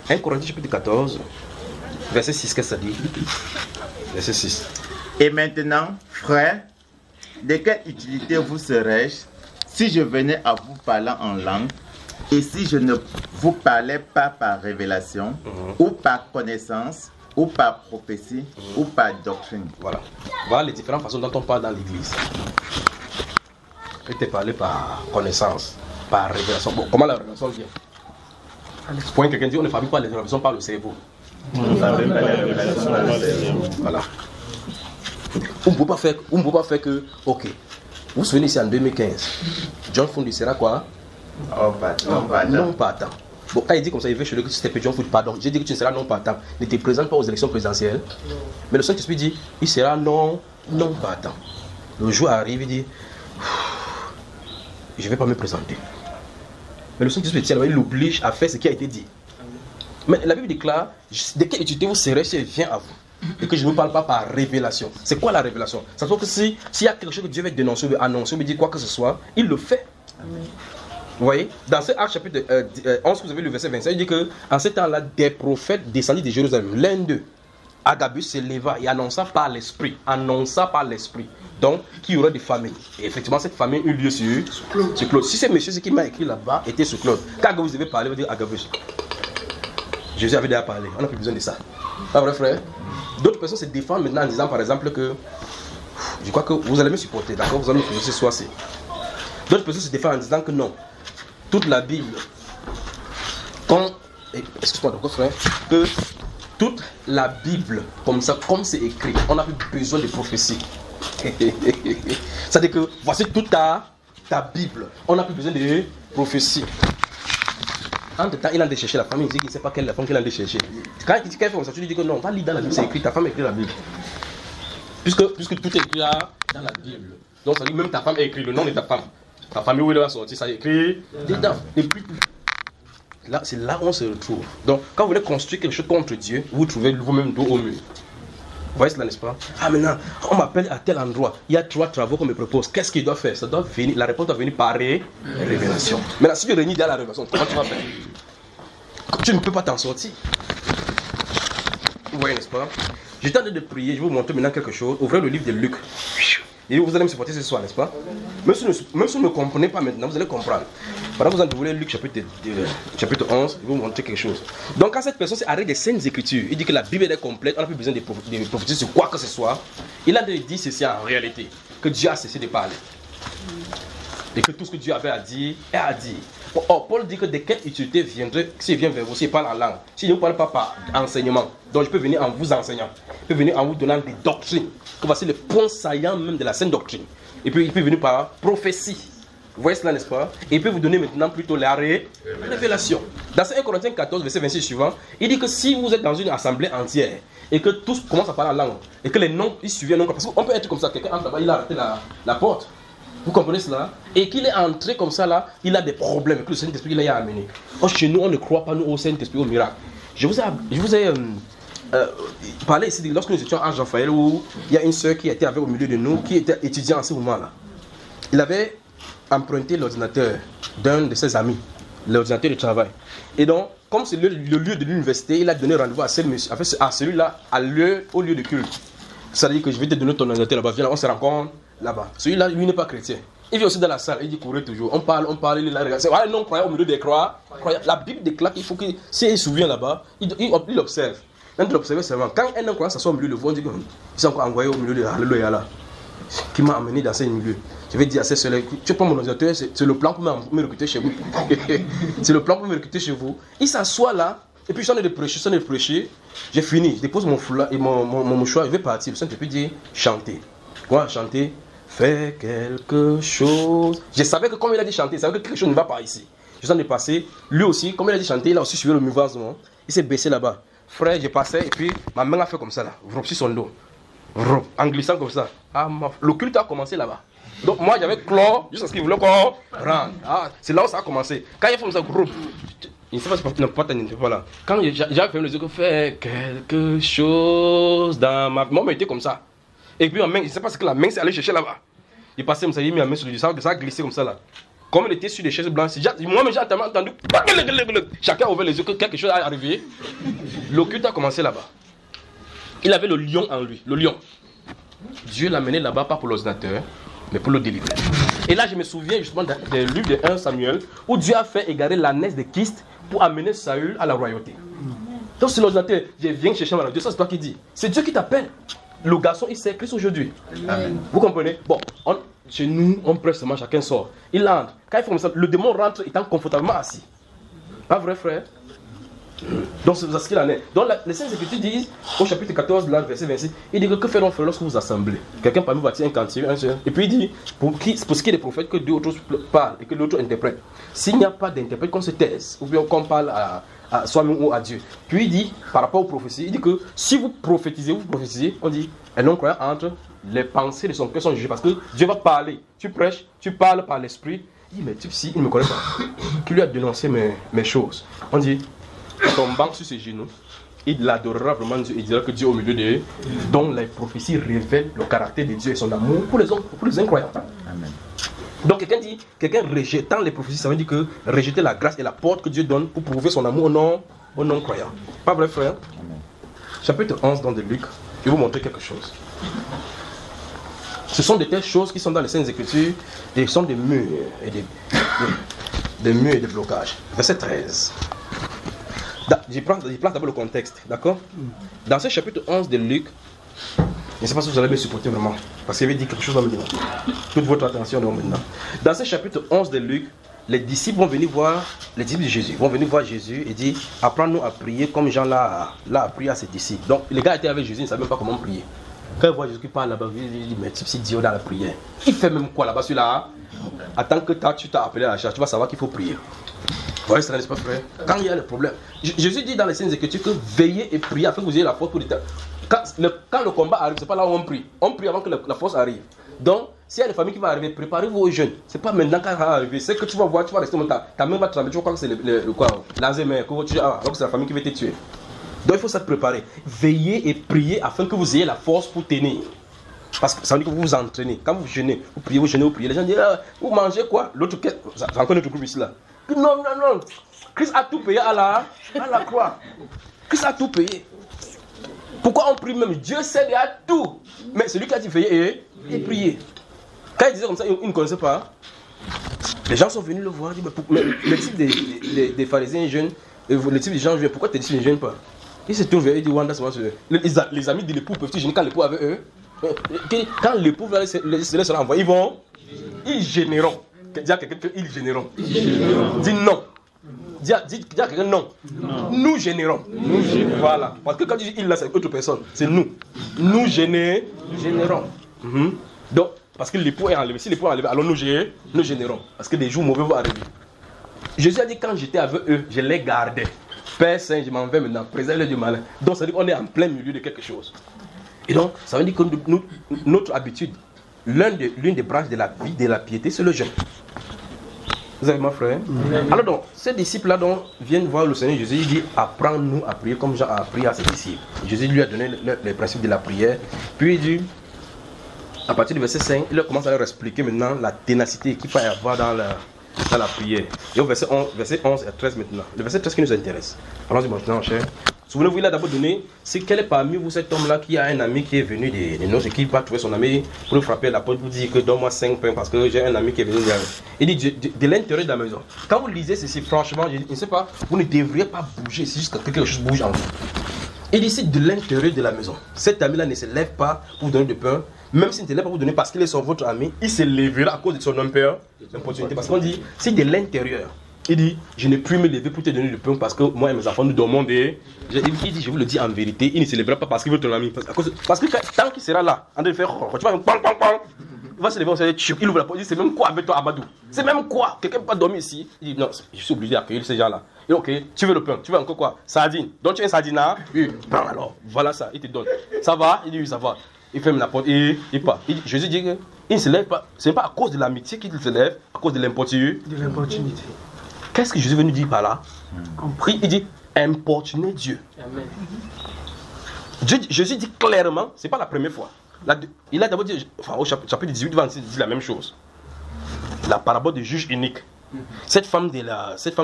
1 Corinthiens chapitre 14, verset 6, qu'est-ce que ça dit? Verset 6. Et maintenant, frères, de quelle utilité vous serais-je si je venais à vous parler en langue et si je ne vous parlais pas par révélation ou par connaissance ou par prophétie ou par doctrine? Voilà. Voilà les différentes façons dont on parle dans l'église. Il te parlé par connaissance, par révélation. Bon, comment la révélation vient? Pour quelqu'un dit on ne fabrique pas les révélations par le cerveau. Voilà. On ne peut pas faire que, ok, vous vous souvenez ici en 2015, John Found sera quoi? Non partant. Bon, quand il dit comme ça, il veut chez lui que c'était John Found, pardon. J'ai dit que tu ne seras non partant. Ne te présente pas aux élections présidentielles. Mais le Saint-Esprit dit, il sera non partant. Le jour arrive, il dit, je ne vais pas me présenter. Mais le Saint-Esprit, il l'oblige à faire ce qui a été dit. Mais la Bible déclare, de quelle utilité vous serez si elle vient à vous? Et que je ne vous parle pas par révélation. C'est quoi la révélation? Ça veut dire que s'il y a quelque chose que Dieu veut dénoncer, veut annoncer, veut dire quoi que ce soit, il le fait. Amen. Vous voyez? Dans ce Acte chapitre 11, vous avez le verset 25, il dit qu'en ce temps-là, des prophètes descendus de Jérusalem, l'un d'eux, Agabus, s'éleva et annonça par l'Esprit. Donc, qu'il y aurait des familles. Et effectivement, cette famille eut lieu sur Claude. Si c'est monsieur qui m'a écrit là-bas était sur Claude, quand Agabus devait parler, il va dire Agabus. Jésus avait déjà parlé, on n'a plus besoin de ça. Pas vrai, frère? D'autres personnes se défendent maintenant en disant par exemple que je crois que vous allez me supporter, d'accord? Vous allez me faire ce soir-ci. D'autres personnes se défendent en disant que non, toute la Bible, excuse-moi d'accord frère, que toute la Bible, comme ça, comme c'est écrit, on n'a plus besoin de prophétie. C'est-à-dire que voici toute ta Bible, on n'a plus besoin de prophétie. Entre temps, il a allé chercher la famille, il dit qu'il ne sait pas quelle femme qu'il a allé chercher. Quand il dit quelque chose, tu lui dis que non, va lire dans la Bible, c'est écrit, ta femme écrit la Bible. Puisque tout est écrit là, dans la Bible. Donc ça dit même ta femme a écrit le nom de ta femme. Ta famille où elle va sortir, ça est écrit dedans. Et puis, là, c'est là où on se retrouve. Donc quand vous voulez construire quelque chose contre Dieu, vous trouvez vous-même dos au mur. Vous voyez cela, n'est-ce pas? Ah maintenant, on m'appelle à tel endroit, il y a 3 travaux qu'on me propose. Qu'est-ce qu'il doit faire? Ça doit venir, la réponse doit venir par révélation. Maintenant, si tu réunis dans la révélation, comment tu vas faire? Tu ne peux pas t'en sortir. Vous voyez, n'est-ce pas? J'étais en train de prier, je vais vous montrer maintenant quelque chose. Ouvrez le livre de Luc. Et vous allez me supporter ce soir, n'est-ce pas? Même si vous ne me comprenez pas maintenant, vous allez comprendre. Pendant que vous ouvrez Luc chapitre 11, je vais vous montrer quelque chose. Donc quand cette personne s'arrête des Saintes Écritures, il dit que la Bible est complète, on n'a plus besoin de prophétiser sur quoi que ce soit. Il a dit ceci en réalité, que Dieu a cessé de parler. Et que tout ce que Dieu avait à dire, est à dire. Or, Paul dit que de quelle utilité viendrait, s'il vient vers vous, s'il parle en langue, s'il ne vous parle pas par enseignement, donc je peux venir en vous enseignant, je peux venir en vous donnant des doctrines, que voici le point saillant même de la sainte doctrine. Et puis il peut venir par prophétie. Vous voyez cela, n'est-ce pas? Et il peut vous donner maintenant plutôt la révélation. Dans 1 Corinthiens 14, verset 26 suivant, il dit que si vous êtes dans une assemblée entière, et que tous commencent à parler en langue, et que les noms, ils suivent un nom, parce qu'on peut être comme ça, quelqu'un entre là-bas, il a arrêté la porte. Vous comprenez cela? Et qu'il est entré comme ça là, il a des problèmes que le Saint-Esprit l'a amené. Or, chez nous, on ne croit pas nous au Saint-Esprit, au miracle. Je vous ai parlé ici, lorsque nous étions à Jean-Raphaël, où il y a une soeur qui était avec au milieu de nous, qui était étudiant en ce moment-là. Il avait emprunté l'ordinateur d'un de ses amis, l'ordinateur de travail. Et donc, comme c'est le lieu de l'université, il a donné rendez-vous à celui-là, au lieu de culte. C'est-à-dire que je vais te donner ton ordinateur là-bas, viens, on se rencontre là-bas. Celui-là, lui n'est pas chrétien. Il vient aussi dans la salle, il dit courir toujours. On parle, il la regarde. C'est un non-croyant au milieu des croix. La Bible déclare qu'il faut qu'il, s'il se souvient là-bas, il observe. Même de l'observer seulement. Quand un non-croyant s'assoit au milieu de vous, on dit qu'ils sont encore envoyés au milieu de Alléluia là. Qui m'a amené dans ce milieu. Je vais dire à ces soeurs, tu prends mon ordinateur, c'est le plan pour me recruter chez vous. C'est le plan pour me recruter chez vous. Il s'assoit là, et puis j'en ai de prêcher, j'ai fini, je dépose mon foulard et mon mouchoir, je vais partir. Le Saint-Esprit dit, chanter. Quoi, chanter? Fais quelque chose. Je savais que comme il a dit chanter, il savait que quelque chose ne va pas ici. Je s'en ai passé, lui aussi, comme il a dit chanter, il a aussi suivi le mouvement, il s'est baissé là-bas. Frère, j'ai passé, et puis ma main a fait comme ça là, sur son dos. En glissant comme ça. Ah, le culte a commencé là-bas. Donc moi j'avais clore jusqu'à ce qu'il voulait qu'on rentre. Ah, c'est là où ça a commencé. Quand il a fait comme ça, groupe, il ne sait pas si pas là. Quand j'avais fait les yeux, fait quelque chose dans ma main était comme ça. Et puis ma main, je ne sais pas ce que la main s'est allée chercher là-bas. Il passait comme ça, il a mis la main sur le dos, ça a glissé comme ça là. Comme il était sur des chaises blanches, moi-même j'ai entendu. Chacun a ouvert les yeux que quelque chose est arrivé. Le culte a commencé là-bas. Il avait le lion en lui, le lion. Dieu l'a mené là-bas, pas pour l'ordinateur, mais pour le délivrer. Et là, je me souviens justement des livres de 1 Samuel, où Dieu a fait égarer l'ânesse de Christ pour amener Saül à la royauté. Donc, c'est l'ordinateur, je viens chercher ma Dieu, ça c'est toi qui dis. C'est Dieu qui t'appelle. Le garçon, il sait Christ aujourd'hui. Amen. Vous comprenez? Bon, chez nous, on prêche seulement, chacun sort. Il entre. Quand il fait comme ça, le démon rentre étant confortablement assis. Pas vrai, frère? Donc c'est ce qu'il en est. Donc les Saintes Écritures disent, au chapitre 14, là, verset 26, il dit que fait-on frère lorsque vous assemblez? Quelqu'un parmi vous bâtit un cantier, un seul. Et puis il dit, pour ce qui est des prophètes, que deux autres parlent et que l'autre interprète. S'il n'y a pas d'interprète, qu'on se taise, ou bien qu'on parle à soi-même ou à Dieu. Puis il dit, par rapport aux prophéties, il dit que si vous prophétisez, on dit, un non-croyant entre les pensées de son cœur sont jugées, parce que Dieu va parler. Tu prêches, tu parles par l'esprit. Il dit, mais si, il ne me connaît pas. Qui lui a dénoncé mes choses? On dit, tombant sur ses genoux, il adorera vraiment Dieu et dira que Dieu au milieu d'eux, dont les prophéties révèlent le caractère de Dieu et son amour pour les hommes, pour les incroyants. Amen. Donc quelqu'un rejetant les prophéties, ça veut dire que rejeter la grâce et la porte que Dieu donne pour prouver son amour aux non-croyants. Pas vrai, frère? Amen. Chapitre 11 dans de Luc, je vais vous montrer quelque chose. Ce sont de telles choses qui sont dans les Saintes Écritures, et sont des murs et des murs et des blocages. Verset 13. Je prends d'abord le contexte, d'accord? Dans ce chapitre 11 de Luc, je ne sais pas si vous allez me supporter vraiment, parce qu'il veut dire quelque chose maintenant. Toute votre attention maintenant. Dans ce chapitre 11 de Luc, les disciples vont venir voir, les disciples de Jésus vont venir voir Jésus et dire, apprends-nous à prier comme Jean l'a appris à ses disciples. Donc les gars étaient avec Jésus, ils ne savaient même pas comment prier. Quand ils voient Jésus qui parle là-bas, ils disent, mais c'est Dieu dans la prière. Il fait même quoi là-bas, celui-là? Attends que tu t'as appelé à la charge, tu vas savoir qu'il faut prier. Vous voyez, ça n'est pas frère. Quand il y a le problème, Jésus dit dans les Saintes Écritures que veillez et priez afin que vous ayez la force pour l'état. Quand le combat arrive, c'est pas là où on prie. On prie avant que la force arrive. Donc, s'il y a des familles qui vont arriver, préparez-vous aux jeunes. C'est pas maintenant quand ça va arriver. C'est que tu vas voir, tu vas rester longtemps. Ta main va trembler, tu vas croire que c'est l'Alzheimer, que c'est la famille qui va te tuer. Donc, il faut se préparer. Veillez et priez afin que vous ayez la force pour tenir. Parce que ça veut dire que vous vous entraînez. Quand vous jeûnez, vous priez. Les gens disent, vous mangez quoi? L'autre, c'est encore notre groupe ici là. Non. Christ a tout payé à la croix. Christ a tout payé. Pourquoi on prie même? Dieu sait à tout. Mais celui qui a dit veiller et prier. Quand il disait comme ça, il ne connaissait pas. Les gens sont venus le voir. Mais le type des pharisiens jeunes, le type des gens viennent. Pourquoi tes disciples ne jeûnent pas? Il se tourne vers eux et dit Wanda, les amis de l'époux peuvent-ils jeûner quand l'époux avait eux? Quand l'époux va se laisser renvoyer, ils gêneront. Dis à quelqu'un qu'ils gêneront. Dis non. Dis à quelqu'un non. Nous générons. Voilà. Parce que quand tu dis il là, c'est autre personne. C'est nous. Nous générons. Donc, parce que l'époux est enlevé. Si l'époux est enlevé, alors nous générons. Parce que des jours mauvais vont arriver. Jésus a dit quand j'étais avec eux, je les gardais. Père Saint, je m'en vais maintenant. Préserve-les du malin. Donc, ça veut dire qu'on est en plein milieu de quelque chose. Et donc, ça veut dire que notre habitude, l'une des branches de la vie, de la piété, c'est le jeûne. Vous avez ma frère? Alors donc, ces disciples-là viennent voir le Seigneur Jésus, il dit, apprends-nous à prier comme Jean a appris à ses disciples. Jésus lui a donné les principes de la prière. Puis il dit, à partir du verset 5, il commence à leur expliquer maintenant la ténacité qu'il faut y avoir dans la prière. Et au verset 11 et 13 maintenant. Le verset 13 qui nous intéresse. Allons-y maintenant, cher. Souvenez-vous, il a d'abord donné, c'est quel est parmi vous cet homme-là qui a un ami qui est venu de nos équipes, va trouver son ami pour le frapper à la porte, pour dire que donne-moi 5 pains parce que j'ai un ami qui est venu de la maison. Il dit de l'intérieur de la maison. Quand vous lisez ceci, franchement, je ne sais pas, vous ne devriez pas bouger, c'est juste que quelque chose bouge en vous. Il dit c'est de l'intérieur de la maison. Cet ami-là ne se lève pas pour vous donner de pain, même s'il ne te lève pas pour donner parce qu'il est votre ami, il se lèvera à cause de son importunité. Parce qu'on dit, si de l'intérieur, il dit, je ne puis me lever pour te donner le pain parce que moi et mes enfants nous dormons des... Il dit, je vous le dis en vérité, il ne se lèvera pas parce qu'il veut ton ami. Parce que tant qu'il sera là, en train de faire, tu vois, il va se lever, il ouvre la porte, il dit, c'est même quoi avec toi, Amadou? C'est même quoi? Quelqu'un ne peut pas dormir ici? Il dit, non, je suis obligé d'accueillir ces gens-là. Il dit, ok, tu veux le pain, tu veux encore quoi? Sardine. Donc tu as une sardine là? Oui. Bon, alors, voilà ça, il te donne. Ça va? Il dit, oui, ça va. Il ferme la porte et il part. Jésus dit qu'il ne se lève pas. Ce n'est pas à cause de l'amitié qu'il se lève, à cause de l'importunité. Qu'est-ce que Jésus veut nous dire par là? Il dit, importuner Dieu. Amen. Jésus dit clairement, ce n'est pas la première fois. Il a d'abord dit, enfin, au chapitre 18, il dit la même chose. La parabole du juge unique. Cette femme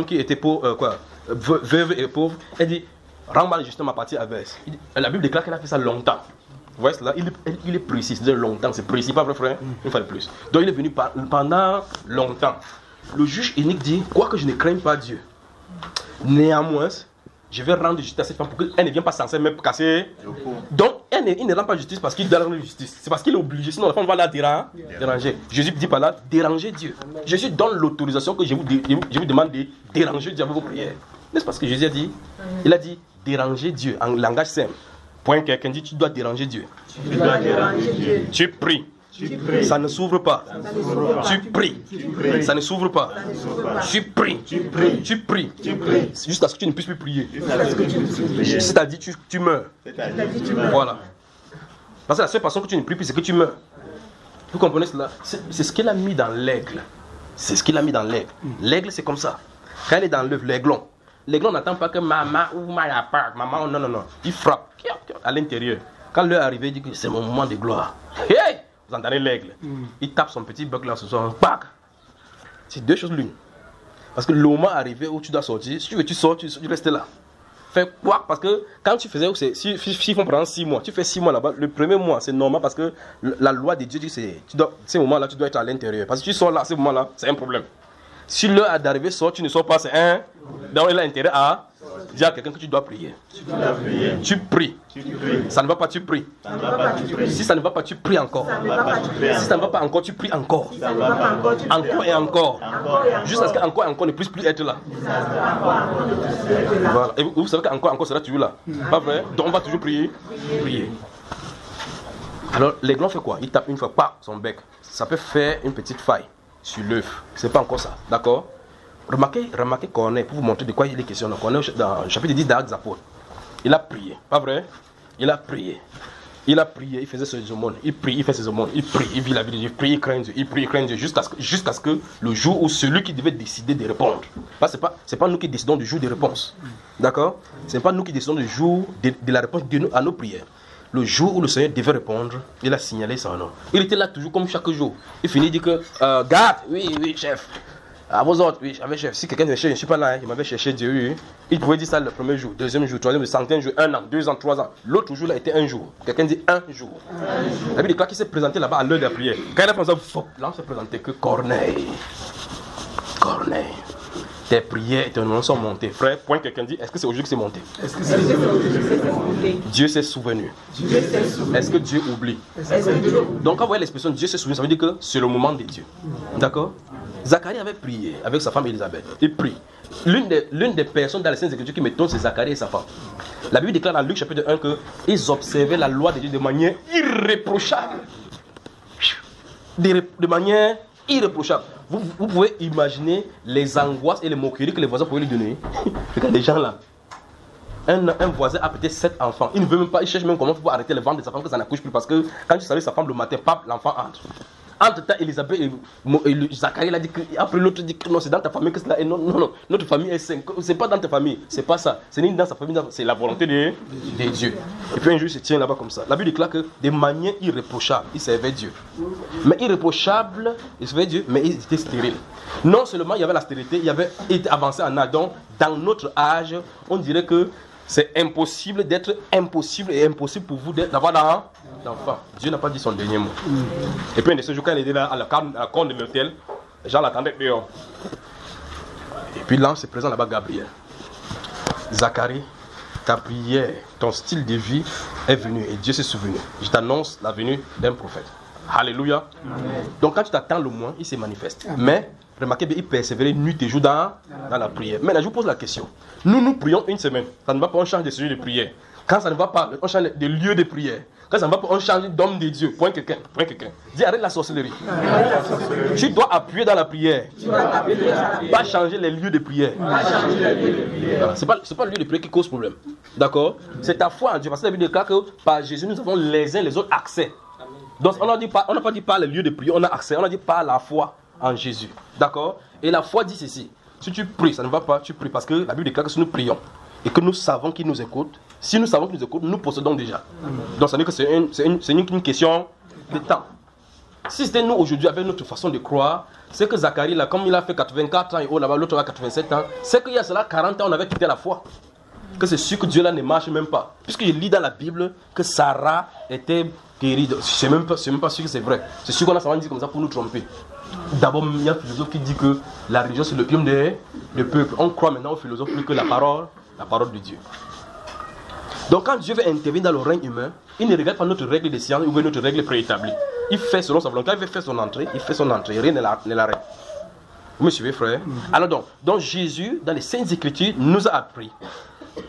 qui était pauvre, veuve et pauvre, elle dit, rends-moi justement ma partie adverse. La Bible déclare qu'elle a fait ça longtemps. Vous voyez cela? Il est précis, c'est longtemps, c'est précis, pas vrai frère? Une fois de plus. Donc il est venu pendant longtemps. Le juge unique dit, quoique je ne craigne pas Dieu, néanmoins, je vais rendre justice à cette femme pour qu'elle ne vienne pas censée me casser. Donc, il ne rend pas justice parce qu'il doit rendre justice. C'est parce qu'il est obligé, sinon la femme va la déranger. Jésus dit par là, déranger Dieu. Jésus donne l'autorisation que je vous demande de déranger Dieu avec vos prières. N'est-ce pas ce que Jésus a dit? Il a dit, déranger Dieu, en langage simple. Point quelqu'un dit, tu dois déranger Dieu. Tu pries. Ça ne s'ouvre pas. Tu pries. Ça ne s'ouvre pas. Tu pries. Jusqu'à ce que tu ne puisses plus prier. C'est-à-dire tu meurs. Voilà. Parce que la seule façon que tu ne pries plus, c'est que tu meurs. Vous comprenez cela? C'est ce qu'il a mis dans l'aigle. C'est ce qu'il a mis dans l'aigle. L'aigle, c'est comme ça. Quand elle est dans l'œuf, l'aiglon. L'aiglon n'attend pas que maman ou maman, non. Il frappe à l'intérieur. Quand l'heure est arrivée, il dit que c'est mon moment de gloire. Hey! Vous entendez l'aigle. Il tape son petit bec là, ce soir. C'est deux choses l'une. Parce que le moment arrivé où tu dois sortir, si tu veux, tu sors, tu restes là. Fais quoi? Parce que quand tu faisais, s'ils font prendre 6 mois, tu fais 6 mois là-bas, le premier mois c'est normal parce que la loi de Dieu dit que ces moments-là, tu dois être à l'intérieur. Parce que si tu sors là, ces moments-là, c'est un problème. Si l'heure d'arriver sort, tu ne sors pas, c'est un. Donc il a intérêt à dire à quelqu'un que tu dois prier. Tu pries. Ça ne va pas, tu pries. Si ça ne va pas, tu pries encore. Si ça ne va pas encore, tu pries encore. Encore et encore. Jusqu'à ce qu'encore et encore ne puisse plus être là. Voilà. Et vous savez qu'encore sera toujours là. Pas vrai? Donc on va toujours prier. Alors l'aiglon fait quoi? Il tape une fois, pas son bec. Ça peut faire une petite faille sur l'œuf. C'est pas encore ça. D'accord? Remarquez Corneille, pour vous montrer de quoi il est question. Corneille, dans le chapitre 10 d'Actes des Apôtres, il a prié, pas vrai? Il a prié, il faisait ses aumônes, il prie, il fait ses aumônes, il prie, il vit la vie de Dieu, il prie, il craint Dieu, jusqu'à ce que le jour où celui qui devait décider de répondre, c'est pas nous qui décidons du jour de réponse, d'accord? C'est pas nous qui décidons du jour de la réponse à nos prières. Le jour où le Seigneur devait répondre, il a signalé son nom. Il était là toujours comme chaque jour. Il finit de dire que, garde, oui, chef. À vos autres, oui, j'avais chef. Si quelqu'un me cherchait, je ne suis pas là, il m'avait cherché Dieu, oui. Il pouvait dire ça le premier jour, deuxième jour, troisième jour, 100e jour, 1 an, 2 ans, 3 ans. L'autre jour là était un jour. Quelqu'un dit un jour. La Bible déclare qu'il s'est présenté là-bas à l'heure de la prière. Quand il a pensé, là on s'est présenté que Corneille. Tes prières et tes noms sont montées. Frère, point quelqu'un dit, est-ce que c'est aujourd'hui que c'est monté? Dieu s'est souvenu. Est-ce que Dieu oublie? Donc quand vous voyez l'expression Dieu s'est souvenu, ça veut dire que c'est le moment de Dieu. D'accord? Zacharie avait prié avec sa femme Élisabeth. Il prie. L'une des personnes dans les Saintes Écritures qui m'étonne, c'est Zacharie et sa femme. La Bible déclare dans Luc chapitre 1 qu'ils observaient la loi de Dieu de manière irréprochable. De manière irréprochable. Vous pouvez imaginer les angoisses et les moqueries que les voisins pouvaient lui donner. Regardez les gens là. Un voisin a peut-être 7 enfants. Il ne veut même pas, il cherche même comment pour arrêter le ventre de sa femme que ça n'accouche plus. Parce que quand tu salue sa femme le matin, pap, l'enfant entre. Entre-temps, Elisabeth et Zacharie l'a dit que, après l'autre dit que non, c'est dans ta famille que cela est. Non, notre famille est 5. C'est pas dans ta famille, c'est pas ça. C'est ni dans sa famille, c'est la volonté de Dieu. Et puis un jour, il se tient là-bas comme ça. La Bible déclare que de manière irréprochable, il servait Dieu. Mais irréprochable, il servait Dieu, mais il était stérile. Non seulement il y avait la stérilité, il y avait été avancé en âge. Donc, dans notre âge, on dirait que c'est impossible d'être impossible et impossible pour vous d'avoir d'enfant. Dieu n'a pas dit son dernier mot. Et puis un de ces jours, quand il était là à la corne de l'hôtel, les gens l'attendaient dehors. Et puis l'ange se présente là-bas, Gabriel. Zacharie, ta prière, ton style de vie est venu et Dieu s'est souvenu. Je t'annonce la venue d'un prophète. Alléluia. Amen. Donc quand tu t'attends le moins, il se manifeste. Amen. Mais remarquez bien, il persévérait nuit et jour dans la prière. Maintenant, je vous pose la question. Nous prions une semaine. Ça ne va pas, on change de sujet de prière. Quand ça ne va pas, on change de lieu de prière. Quand ça ne va pas, on change d'homme de Dieu. Point quelqu'un. Dis, arrête la sorcellerie. Tu dois appuyer dans la prière. Pas changer les lieux de prière. Ce n'est pas le lieu de prière qui cause problème. D'accord? C'est ta foi en Dieu. Parce que la Bible déclare que par Jésus, nous avons les uns les autres accès. Donc on n'a pas dit par les lieux de prière, on a accès. On a dit par la foi en Jésus. D'accord? Et la foi dit ceci. Si tu pries, ça ne va pas, tu pries. Parce que la Bible déclare que si nous prions et que nous savons qu'il nous écoute, si nous savons qu'il nous écoute, nous possédons déjà. Donc ça veut dire que c'est une question de temps. Si c'était nous aujourd'hui avec notre façon de croire, c'est que Zacharie, là, comme il a fait 84 ans et là-bas, l'autre a 87 ans, c'est qu'il y a cela 40 ans, on avait quitté la foi. Que c'est sûr que Dieu là ne marche même pas. Puisque je lis dans la Bible que Sarah était guérie. Je ne suis même pas sûr que c'est vrai. C'est sûr qu'on a souvent dit comme ça pour nous tromper. D'abord, il y a un philosophe qui dit que la religion c'est l'opium des peuples. On croit maintenant aux philosophes plus que la parole de Dieu. Donc quand Dieu veut intervenir dans le règne humain, il ne regarde pas notre règle de science ou notre règle préétablie. Il fait selon sa volonté. Quand il veut faire son entrée, il fait son entrée. Rien ne l'arrête. Vous me suivez, frère? Alors donc Jésus, dans les Saintes Écritures, nous a appris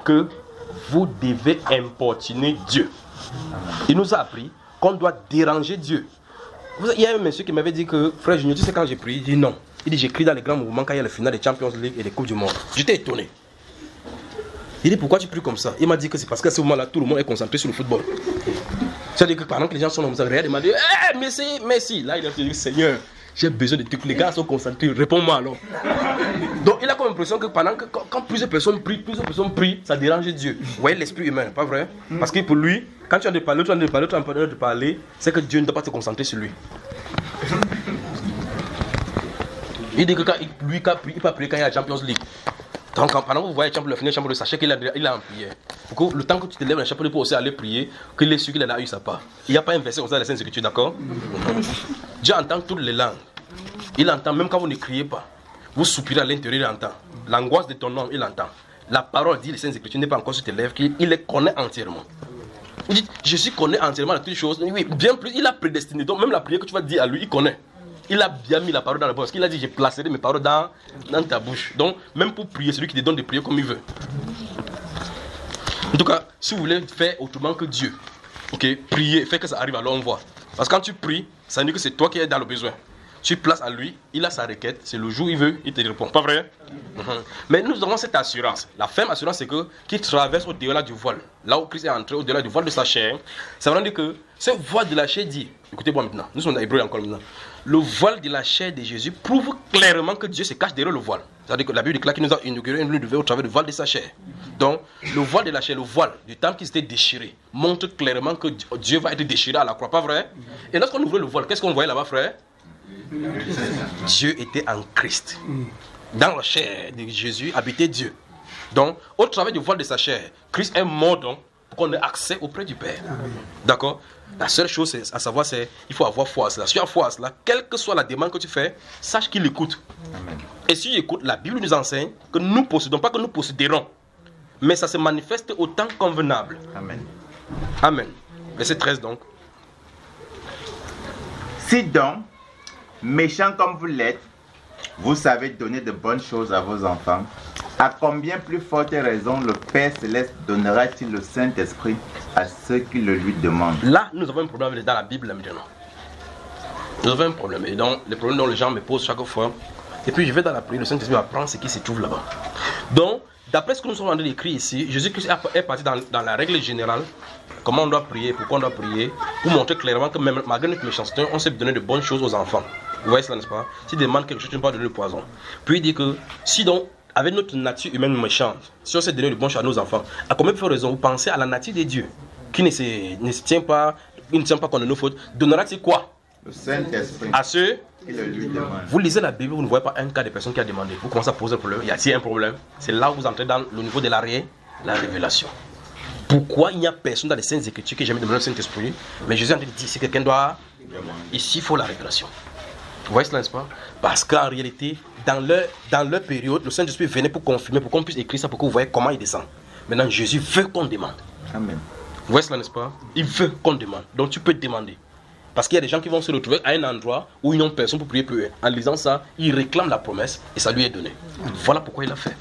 que vous devez importuner Dieu. Il nous a appris qu'on doit déranger Dieu. Il y a un monsieur qui m'avait dit que, frère Junior, tu sais quand j'ai prié, il dit non. Il dit j'écris dans les grands mouvements quand il y a le final des Champions League et des Coupes du Monde. J'étais étonné. Il dit pourquoi tu pries comme ça? Il m'a dit que c'est parce qu'à ce moment-là, tout le monde est concentré sur le football. C'est-à-dire que pendant que les gens sont comme ça, il m'a dit Messi. Là, il a dit Seigneur, j'ai besoin de trucs. Les gars sont concentrés, réponds-moi alors. Donc il a comme l'impression que quand plusieurs personnes prient, ça dérange Dieu. Vous voyez l'esprit humain, pas vrai? Parce que pour lui, quand tu as de parler, c'est que Dieu ne doit pas te concentrer sur lui. Il dit que quand il peut prier quand il y a la Champions League. Donc pendant que vous voyez le final chambre de sachet qu'il a en prière. Pour que le temps que tu te lèves dans la chambre, pour aussi aller prier, qu'il est sûr qu'il a eu sa part. Il n'y a pas un verset comme ça dans les Saintes Écritures, d'accord? Dieu entend toutes les langues. Il entend même quand vous ne criez pas. Vous soupirez à l'intérieur, il entend. L'angoisse de ton âme, il entend. La parole dit, les Saintes Écritures n'est pas encore sur tes lèvres, qu'il les connaît entièrement. Vous dites, Jésus connaît entièrement toutes les choses. Oui, bien plus, il a prédestiné. Donc même la prière que tu vas dire à lui, il connaît. Il a bien mis la parole dans la bouche. Parce qu'il a dit, j'ai placé mes paroles dans ta bouche. Donc, même pour prier, c'est lui qui te donne de prier comme il veut. En tout cas, si vous voulez faire autrement que Dieu, ok, prier, faites que ça arrive, alors on voit. Parce que quand tu pries, ça veut dire que c'est toi qui es dans le besoin. Tu places à lui, il a sa requête, c'est le jour où il veut, il te répond. Pas vrai? Mais nous avons cette assurance. La ferme assurance, c'est que qu'il traverse au-delà du voile. Là où Christ est entré, au-delà du voile de sa chair, ça veut dire que ce voile de la chair dit, écoutez-moi maintenant, nous sommes dans Hébreu encore maintenant. Le voile de la chair de Jésus prouve clairement que Dieu se cache derrière le voile. C'est-à-dire que la Bible déclare qu'il nous a inauguré une nouvelle au travers du voile de sa chair. Donc, le voile de la chair, le voile du temps qui s'était déchiré, montre clairement que Dieu va être déchiré à la croix, pas vrai? Et lorsqu'on ouvrait le voile, qu'est-ce qu'on voyait là-bas, frère? Dieu était en Christ. Dans la chair de Jésus habitait Dieu. Donc, au travers du voile de sa chair, Christ est mort donc pour qu'on ait accès auprès du Père. D'accord? La seule chose à savoir, c'est qu'il faut avoir foi à cela. Si tu as foi à cela, quelle que soit la demande que tu fais, sache qu'il écoute. Amen. Et si il écoute, la Bible nous enseigne que nous possédons, pas que nous posséderons, mais ça se manifeste au temps convenable. Amen. Amen. Verset 13 donc. Si donc, méchants comme vous l'êtes, vous savez donner de bonnes choses à vos enfants, à combien plus forte raison le Père Céleste donnera-t-il le Saint-Esprit à ceux qui le lui demandent? Là, nous avons un problème dans la Bible maintenant. Nous avons un problème. Et donc, le problème dont les gens me posent chaque fois. Et puis, je vais dans la prière, le Saint-Esprit apprend ce qui se trouve là-bas. Donc, d'après ce que nous sommes en train d'écrire ici, Jésus-Christ est parti dans la règle générale. Comment on doit prier, pourquoi on doit prier, pour montrer clairement que même malgré notre méchanceté, on sait donner de bonnes choses aux enfants. Vous voyez cela, n'est-ce pas? S'il demande quelque chose, tu ne peux pas donner le poison. Puis il dit que, si donc, avec notre nature humaine méchante, si on sait donner de bonnes choses à nos enfants, à combien de raison vous pensez à la nature de Dieu, qui ne se tient pas, il ne tient pas contre nos fautes, donnera-t-il quoi? Le Saint-Esprit. À ceux qui le lui demandent. Vous lisez la Bible, vous ne voyez pas un cas de personne qui a demandé. Vous commencez à poser le problème. Il y a-t-il un problème? C'est là où vous entrez dans le niveau de la révélation. Pourquoi il n'y a personne dans les Saintes Écritures qui n'a jamais demandé le Saint-Esprit? Mais Jésus a dit, si quelqu'un doit... Ici, il faut la révélation. Vous voyez cela, n'est-ce pas? Parce qu'en réalité, dans leur période, le Saint-Esprit venait pour confirmer, pour qu'on puisse écrire ça, pour que vous voyez comment il descend. Maintenant, Jésus veut qu'on demande. Amen. Vous voyez cela, n'est-ce pas? Il veut qu'on demande. Donc tu peux demander. Parce qu'il y a des gens qui vont se retrouver à un endroit où ils n'ont personne pour prier pour eux. En lisant ça, ils réclament la promesse et ça lui est donné. Voilà pourquoi il l'a fait.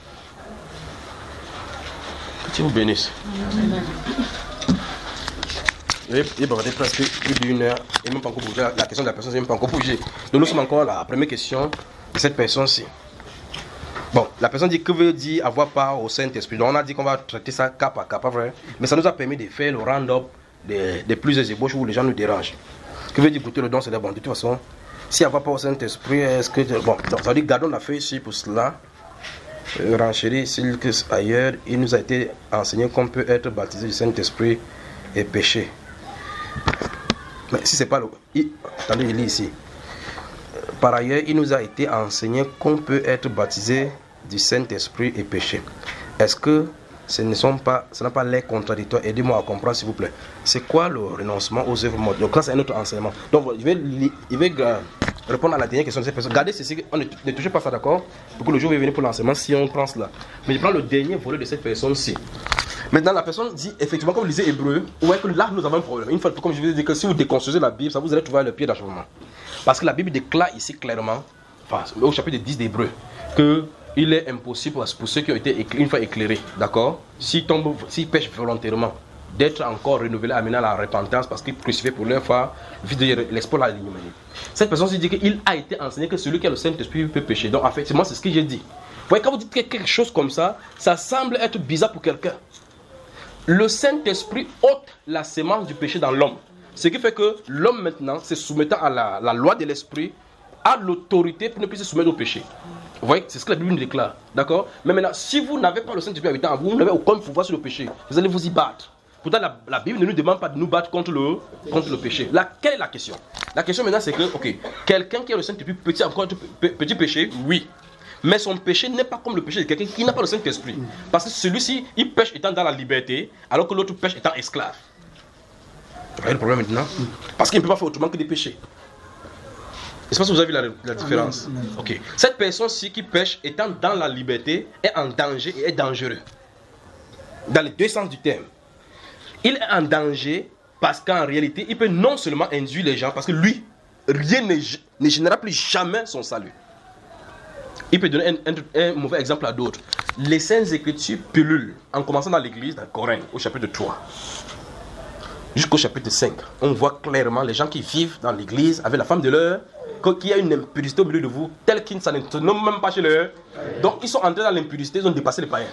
Que Dieu vous bénisse. Il va presque plus d'une heure et même pas encore bougé. La question de la personne, c'est même pas encore bougé. Donc nous sommes encore à la première question de cette personne-ci. Bon, la personne dit que veut dire avoir part au Saint-Esprit. Donc on a dit qu'on va traiter ça cas par cas, pas vrai? Mais ça nous a permis de faire le round-up de plusieurs ébauches où les gens nous dérangent. Que veut dire goûter le don, c'est bon. De toute façon, si avoir part au Saint-Esprit, est-ce que... Bon, ça veut dire gardons la feuille ici pour cela. Renchérir ici ailleurs, il nous a été enseigné qu'on peut être baptisé du Saint-Esprit et pécher. Mais si c'est pas le... Attendez, il lit ici. Par ailleurs, il nous a été enseigné qu'on peut être baptisé du Saint-Esprit et pécher. Est-ce que ce n'a pas l'air contradictoire? Aidez-moi à comprendre, s'il vous plaît. C'est quoi le renoncement aux œuvres mortes? Donc là, c'est un autre enseignement. Donc, je vais répondre à la dernière question de cette personne. Gardez ceci, ne touchez pas ça, d'accord? Pour que le jour va venir pour l'enseignement, si on prend cela. Mais je prends le dernier volet de cette personne-ci. Maintenant, la personne dit, effectivement, comme vous lisez Hébreu, ouais, que là, nous avons un problème. Une fois, comme je vous ai dit, que si vous déconstruisez la Bible, ça vous allez trouver le pied d'achèvement. Parce que la Bible déclare ici clairement, enfin, au chapitre 10 d'Hébreu, qu'il est impossible pour ceux qui ont été une fois éclairés, d'accord, s'ils pêchent volontairement, d'être encore renouvelés, amenés à la repentance parce qu'ils crucifiaient pour leur foi, l'espoir de l'humanité. Cette personne se dit qu'il a été enseigné que celui qui a le Saint-Esprit peut pécher. Donc, effectivement, c'est ce que j'ai dit. Vous voyez, quand vous dites quelque chose comme ça, ça semble être bizarre pour quelqu'un. Le Saint-Esprit ôte la sémence du péché dans l'homme. Ce qui fait que l'homme maintenant, se soumettant à la loi de l'esprit, a l'autorité pour ne plus se soumettre au péché. Vous voyez, c'est ce que la Bible nous déclare. D'accord? Mais maintenant, si vous n'avez pas le Saint-Esprit habitant en vous, vous n'avez aucun pouvoir sur le péché. Vous allez vous y battre. Pourtant, la Bible ne nous demande pas de nous battre contre le péché. Quelle est la question? La question maintenant, c'est que, ok, quelqu'un qui a le Saint-Esprit peut-il encore petit péché? Oui. Mais son péché n'est pas comme le péché de quelqu'un qui n'a pas le Saint-Esprit. Parce que celui-ci, il pêche étant dans la liberté, alors que l'autre pêche étant esclave. Vous voyez le problème maintenant? Parce qu'il ne peut pas faire autrement que des péchés. Est-ce que vous avez vu la différence? Ok. Cette personne-ci qui pêche étant dans la liberté est en danger et est dangereux. Dans les deux sens du terme. Il est en danger parce qu'en réalité, il peut non seulement induire les gens, parce que lui, rien ne générera plus jamais son salut. Il peut donner un mauvais exemple à d'autres. Les Saintes Écritures pullulent, en commençant dans l'église, dans Corinthe, au chapitre 3. Jusqu'au chapitre 5, on voit clairement les gens qui vivent dans l'église avec la femme de leur, qu'il y a une impudicité au milieu de vous, telle qu'ils ne s'en nomment même pas chez leur. Donc ils sont entrés dans l'impudicité, ils ont dépassé les païens.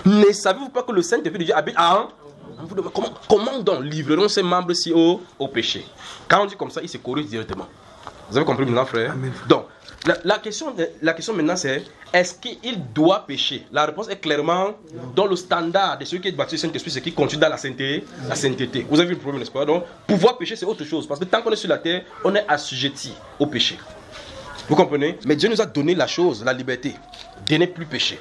Ne savez-vous pas que le Saint-Esprit de Dieu habite en vous? Comment donc livreront ces membres-ci au péché? Quand on dit comme ça, ils se corrigent directement. Vous avez compris maintenant, frère? Amen. Donc, la question maintenant c'est, est-ce qu'il doit pécher? La réponse est clairement dans le standard de celui qui est baptisé du Saint-Esprit, c'est qui continue dans la sainteté. Vous avez vu le problème, n'est-ce pas? Donc, pouvoir pécher, c'est autre chose. Parce que tant qu'on est sur la terre, on est assujetti au péché. Vous comprenez? Mais Dieu nous a donné la chose, la liberté, de ne plus pécher.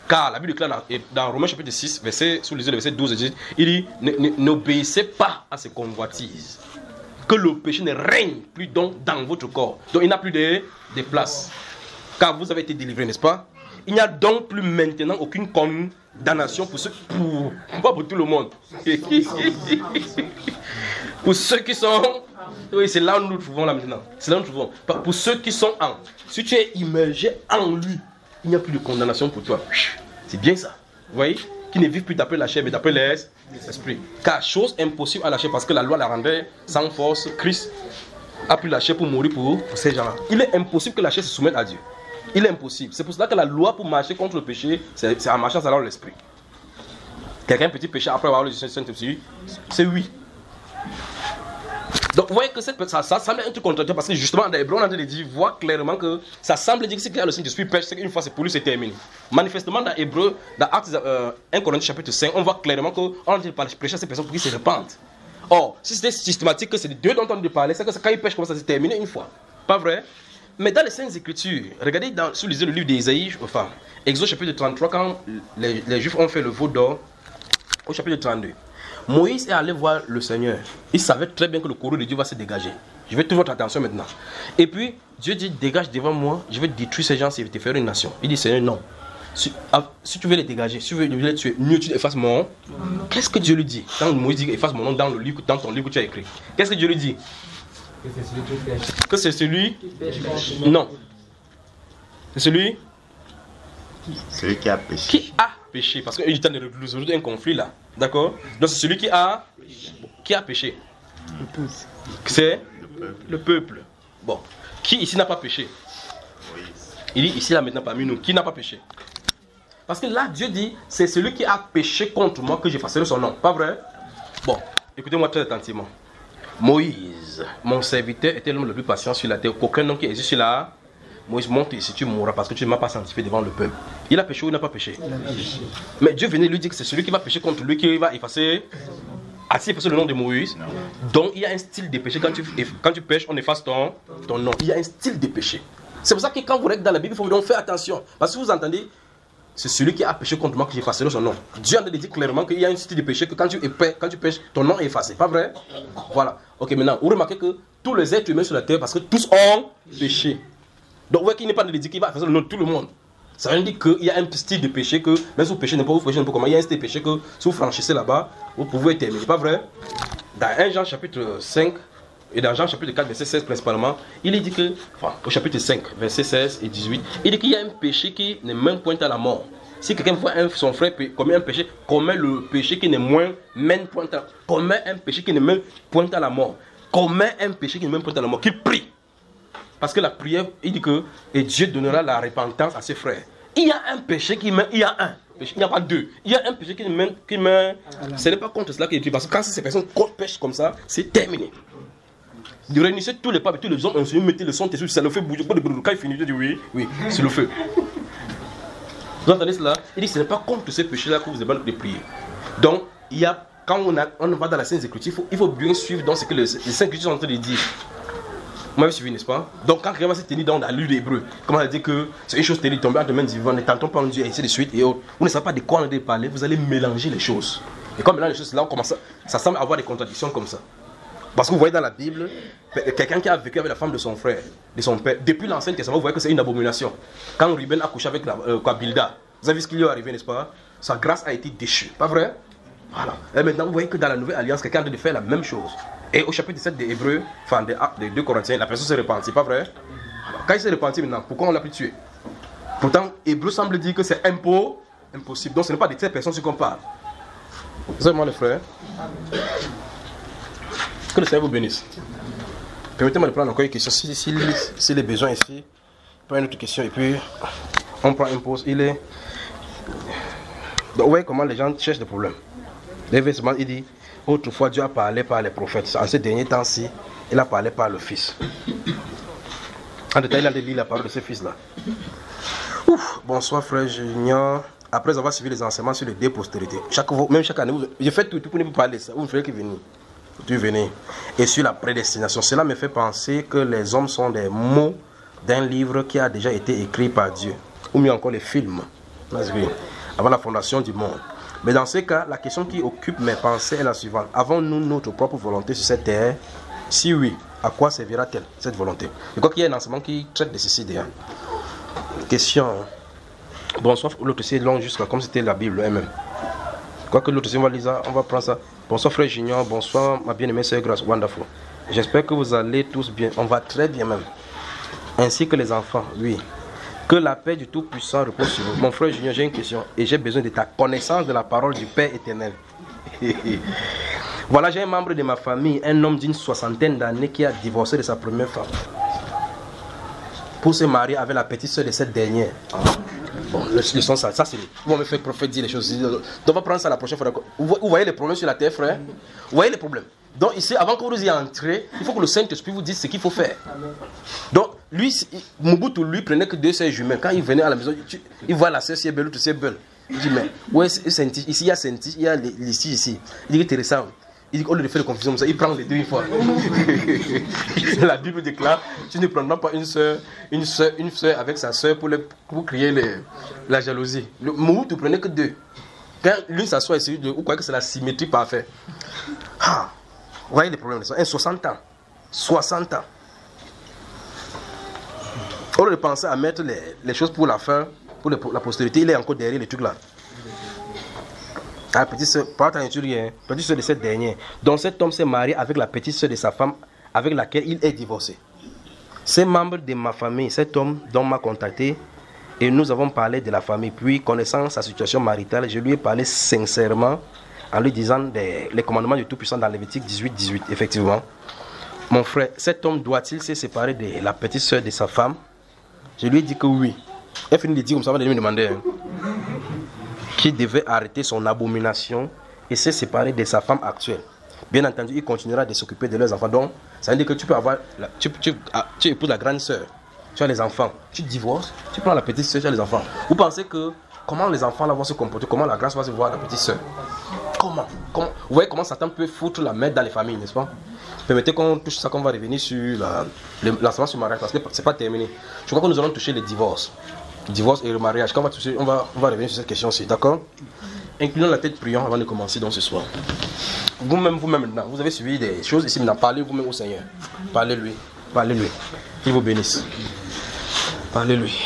Car la Bible déclare dans Romains chapitre 6, sous les versets 12 et 18, il dit, n'obéissez pas à ces convoitises. Que le péché ne règne plus donc dans votre corps. Donc il n'a plus de place. Car vous avez été délivrés, n'est-ce pas? Il n'y a donc plus maintenant aucune condamnation pour ceux... Pas pour tout le monde. Pour ceux qui sont... Oui, c'est là où nous nous trouvons là maintenant. C'est là où nous nous trouvons. Pour ceux qui sont en... Si tu es immergé en lui, il n'y a plus de condamnation pour toi. C'est bien ça. Vous voyez? Qui ne vivent plus d'après la chair, mais d'après l'esprit. Car chose impossible à la chair, parce que la loi la rendait sans force. Christ a pris la chair pour mourir pour ces gens-là. Il est impossible que la chair se soumette à Dieu. Il est impossible. C'est pour cela que la loi pour marcher contre le péché, c'est en marchant dans l'esprit. Quelqu'un petit péché après avoir le Saint-Esprit, c'est oui. Donc vous voyez que ça semble un truc contradictoire parce que justement dans Hébreu on a dit voit clairement que ça semble dire que c'est qu'il y a le Saint-Esprit pêche, c'est qu'une fois c'est pour lui c'est terminé. Manifestement dans Hébreu, dans Actes 1 Corinthiens chapitre 5, on voit clairement qu'on a dit de prêcher à ces personnes pour qu'ils se repentent. Or, si c'était systématique que c'est les deux dont on a parlé, c'est que quand ils pêchent comme ça c'est terminé une fois. Pas vrai? Mais dans les Saintes Écritures, regardez si vous lisez le livre d'Ésaïe, enfin, Exode chapitre 33, quand les Juifs ont fait le veau d'or, au chapitre 32. Moïse est allé voir le Seigneur. Il savait très bien que le courroux de Dieu va se dégager. Je vais toute votre attention maintenant. Et puis, Dieu dit, dégage devant moi, je vais détruire ces gens et te faire une nation. Il dit, Seigneur, non. Si tu veux les dégager, si tu veux les tuer, mieux tu effaces mon nom. Qu'est-ce que Dieu lui dit? Quand Moïse dit efface mon nom dans le livre, dans ton livre que tu as écrit, qu'est-ce que Dieu lui dit? Que c'est celui qui pêche. Non. C'est celui qui a péché. Qui a péché. Parce qu'il est en train de résoudre un conflit là. D'accord? Donc c'est celui qui a péché. C'est le peuple. Bon. Qui ici n'a pas péché? Il dit ici là maintenant parmi nous. Qui n'a pas péché? Parce que là Dieu dit c'est celui qui a péché contre moi que j'effacerai son nom. Pas vrai? Bon. Écoutez-moi très attentivement. Moïse, mon serviteur, était l'homme le plus patient sur la terre. Qu'aucun homme qui existe sur la Moïse, monte ici, tu mourras parce que tu ne m'as pas sanctifié devant le peuple. Il a péché ou il n'a pas péché? Il a péché. Mais Dieu venait lui dire que c'est celui qui va pécher contre lui qui va effacer. Ah, si effacer le nom de Moïse. Non. Donc il y a un style de péché. Quand tu pêches, on efface ton nom. Il y a un style de péché. C'est pour ça que quand vous regardez dans la Bible, il faut donc faire attention. Parce que vous entendez, c'est celui qui a péché contre moi que j'effacerai son nom. Dieu en a dit clairement qu'il y a un style de péché que quand tu pêches, ton nom est effacé. Pas vrai? Voilà. Ok, maintenant, vous remarquez que tous les êtres humains sur la terre, parce que tous ont péché. Donc, vous voyez qu'il n'est pas de dire qu'il va effacer le nom de tout le monde. Ça veut dire qu'il y a un style de péché que, même si vous péchez n'importe où, vous péchez n'importe comment, il y a un style de péché que, si vous franchissez là-bas, vous pouvez terminer. Pas vrai? Dans 1 Jean chapitre 5, et dans Jean chapitre 4, verset 16 principalement, il est dit que, enfin, au chapitre 5, verset 16 et 18, il dit qu'il y a un péché qui n'est même point à la mort. Si quelqu'un voit son frère commettre un péché, commet le péché qui n'est mène point à commet un péché qui ne mène point à la mort. Commet un péché qui ne mène point à la mort, qui prie. Parce que la prière, il dit que et Dieu donnera la repentance à ses frères. Il y a un péché qui mène, il y a un péché, il n'y a pas deux. Il y a un péché qui mène, ce n'est pas contre cela qu'il est dit. Parce que quand ces personnes pêchent comme ça, c'est terminé. De réunissez tous les papes et tous les hommes, on se mettez le son, ça le fait bouger. Quand il finit, il dit oui, c'est le feu. Vous entendez cela? Il dit ce n'est pas contre ces péchés-là que vous avez de prier. Donc, quand on va dans la Sainte Écriture, il faut bien suivre dans ce que les Saintes Écritures sont en train de dire. Vous m'avez suivi, n'est-ce pas? Donc, quand quelqu'un va se tenir dans la lutte d'Hébreu, comment elle dit que c'est une chose terrible, tomber entre mains divines, ne tentons pas en Dieu, et ainsi de suite, et autres. Vous ne savez pas de quoi on a parlé, vous allez mélanger les choses. Et quand on mélange les choses, là, on commence ça semble avoir des contradictions comme ça. Parce que vous voyez dans la Bible, quelqu'un qui a vécu avec la femme de son frère, de son père, depuis l'Ancien Testament, vous voyez que c'est une abomination. Quand Ruben a couché avec Bilda, vous avez vu ce qui lui est arrivé, n'est-ce pas? Sa grâce a été déchue, pas vrai? Voilà. Et maintenant, vous voyez que dans la Nouvelle Alliance, quelqu'un a de faire la même chose. Et au chapitre 17 des Hébreux, enfin des 2 Corinthiens, la personne s'est repentie, pas vrai? Voilà. Quand il s'est repenti maintenant, pourquoi on l'a pu tuer? Pourtant, Hébreux semble dire que c'est impossible. Donc ce n'est pas de cette personne sur qu'on parle. Vous savez, moi, les frères? Que le Seigneur vous bénisse. Permettez-moi de prendre encore une question. Si les besoins ici, prends une autre question et puis on prend une pause. Donc vous voyez comment les gens cherchent des problèmes. Il dit, autrefois Dieu a parlé par les prophètes. En ces derniers temps-ci, il a parlé par le Fils. En détail, il a lu la parole de ce Fils-là. Bonsoir frère Junior. Après avoir suivi les enseignements sur les deux postérités, même chaque année, je fais tout pour ne pas parler de ça. Vous ne ferez que venir. Et sur la prédestination, cela me fait penser que les hommes sont des mots d'un livre qui a déjà été écrit par Dieu, ou mieux encore les films, avant la fondation du monde. Mais dans ce cas, la question qui occupe mes pensées est la suivante. Avons-nous notre propre volonté sur cette terre? Si oui, à quoi servira-t-elle cette volonté? Je crois qu'il y a un enseignement qui traite de ceci déjà. Question. Bonsoir, l'autre c'est long jusqu'à comme c'était la Bible elle-même. Quoique l'autre on va lire ça, on va prendre ça. Bonsoir frère Junior, bonsoir ma bien-aimée sœur Grâce, wonderful. J'espère que vous allez tous bien, on va très bien même. Ainsi que les enfants, oui. Que la paix du Tout-Puissant repose sur vous. Mon frère Junior, j'ai une question et j'ai besoin de ta connaissance de la parole du Père éternel. Voilà, j'ai un membre de ma famille, un homme d'une 60aine d'années qui a divorcé de sa première femme pour se marier avec la petite sœur de cette dernière. Bon, le son, ça c'est... Vous me faites prophète dire les choses. Donc on va prendre ça la prochaine fois. Vous voyez les problèmes sur la terre, frère? Vous voyez les problèmes? Donc ici, avant que vous y entrez, il faut que le Saint-Esprit vous dise ce qu'il faut faire. Donc, lui, Mobutu, lui, prenait que 2 sœurs jumelles. Quand il venait à la maison, il voit la sœur, si elle est belle, l'autre, si elle est belle. Il dit, mais, ouais, ici, il y a Saint-Tige, il y a l'ici, ici. Il dit que Teresa, il dit qu'au lieu de faire de confusion comme ça, il prend les deux une fois. La Bible déclare, tu ne prendras pas une sœur avec sa sœur pour créer la jalousie. Mobutu prenait que 2. Quand l'une s'assoit ici, vous croyez que c'est la symétrie parfaite. Ah, vous voyez les problèmes de ça. 60 ans. 60 ans. Au lieu de penser à mettre les choses pour la fin, pour la postérité, il est encore derrière les trucs là. La petite soeur, pas rien, petite soeur de cette dernière. Donc cet homme s'est marié avec la petite soeur de sa femme, avec laquelle il est divorcé. Ces membres de ma famille, cet homme dont m'a contacté, et nous avons parlé de la famille. Puis, connaissant sa situation maritale, je lui ai parlé sincèrement en lui disant les commandements du Tout-Puissant dans Lévitique 18, effectivement. Mon frère, cet homme doit-il se séparer de la petite soeur de sa femme? Je lui ai dit que oui. Elle finit de dire comme ça, va me demander qu'il devait arrêter son abomination et se séparer de sa femme actuelle. Bien entendu, il continuera de s'occuper de leurs enfants. Donc, ça veut dire que tu peux avoir, tu épouses la grande sœur, tu as les enfants, tu divorces, tu prends la petite sœur, tu as les enfants. Vous pensez que comment les enfants là vont se comporter, comment la grâce va se voir la petite sœur? Comment? Vous voyez comment Satan peut foutre la merde dans les familles, n'est-ce pas? Permettez qu'on touche ça, qu'on va revenir sur l'enseignement sur le mariage, parce que c'est pas terminé. Je crois que nous allons toucher les divorces. Divorce et le mariage. Quand on va revenir sur cette question-ci, d'accord? Inclinons la tête, prions avant de commencer donc ce soir. Vous-même maintenant, vous avez suivi des choses ici maintenant. Parlez vous-même au Seigneur. Parlez-lui. Qu'il vous bénisse. Parlez-lui.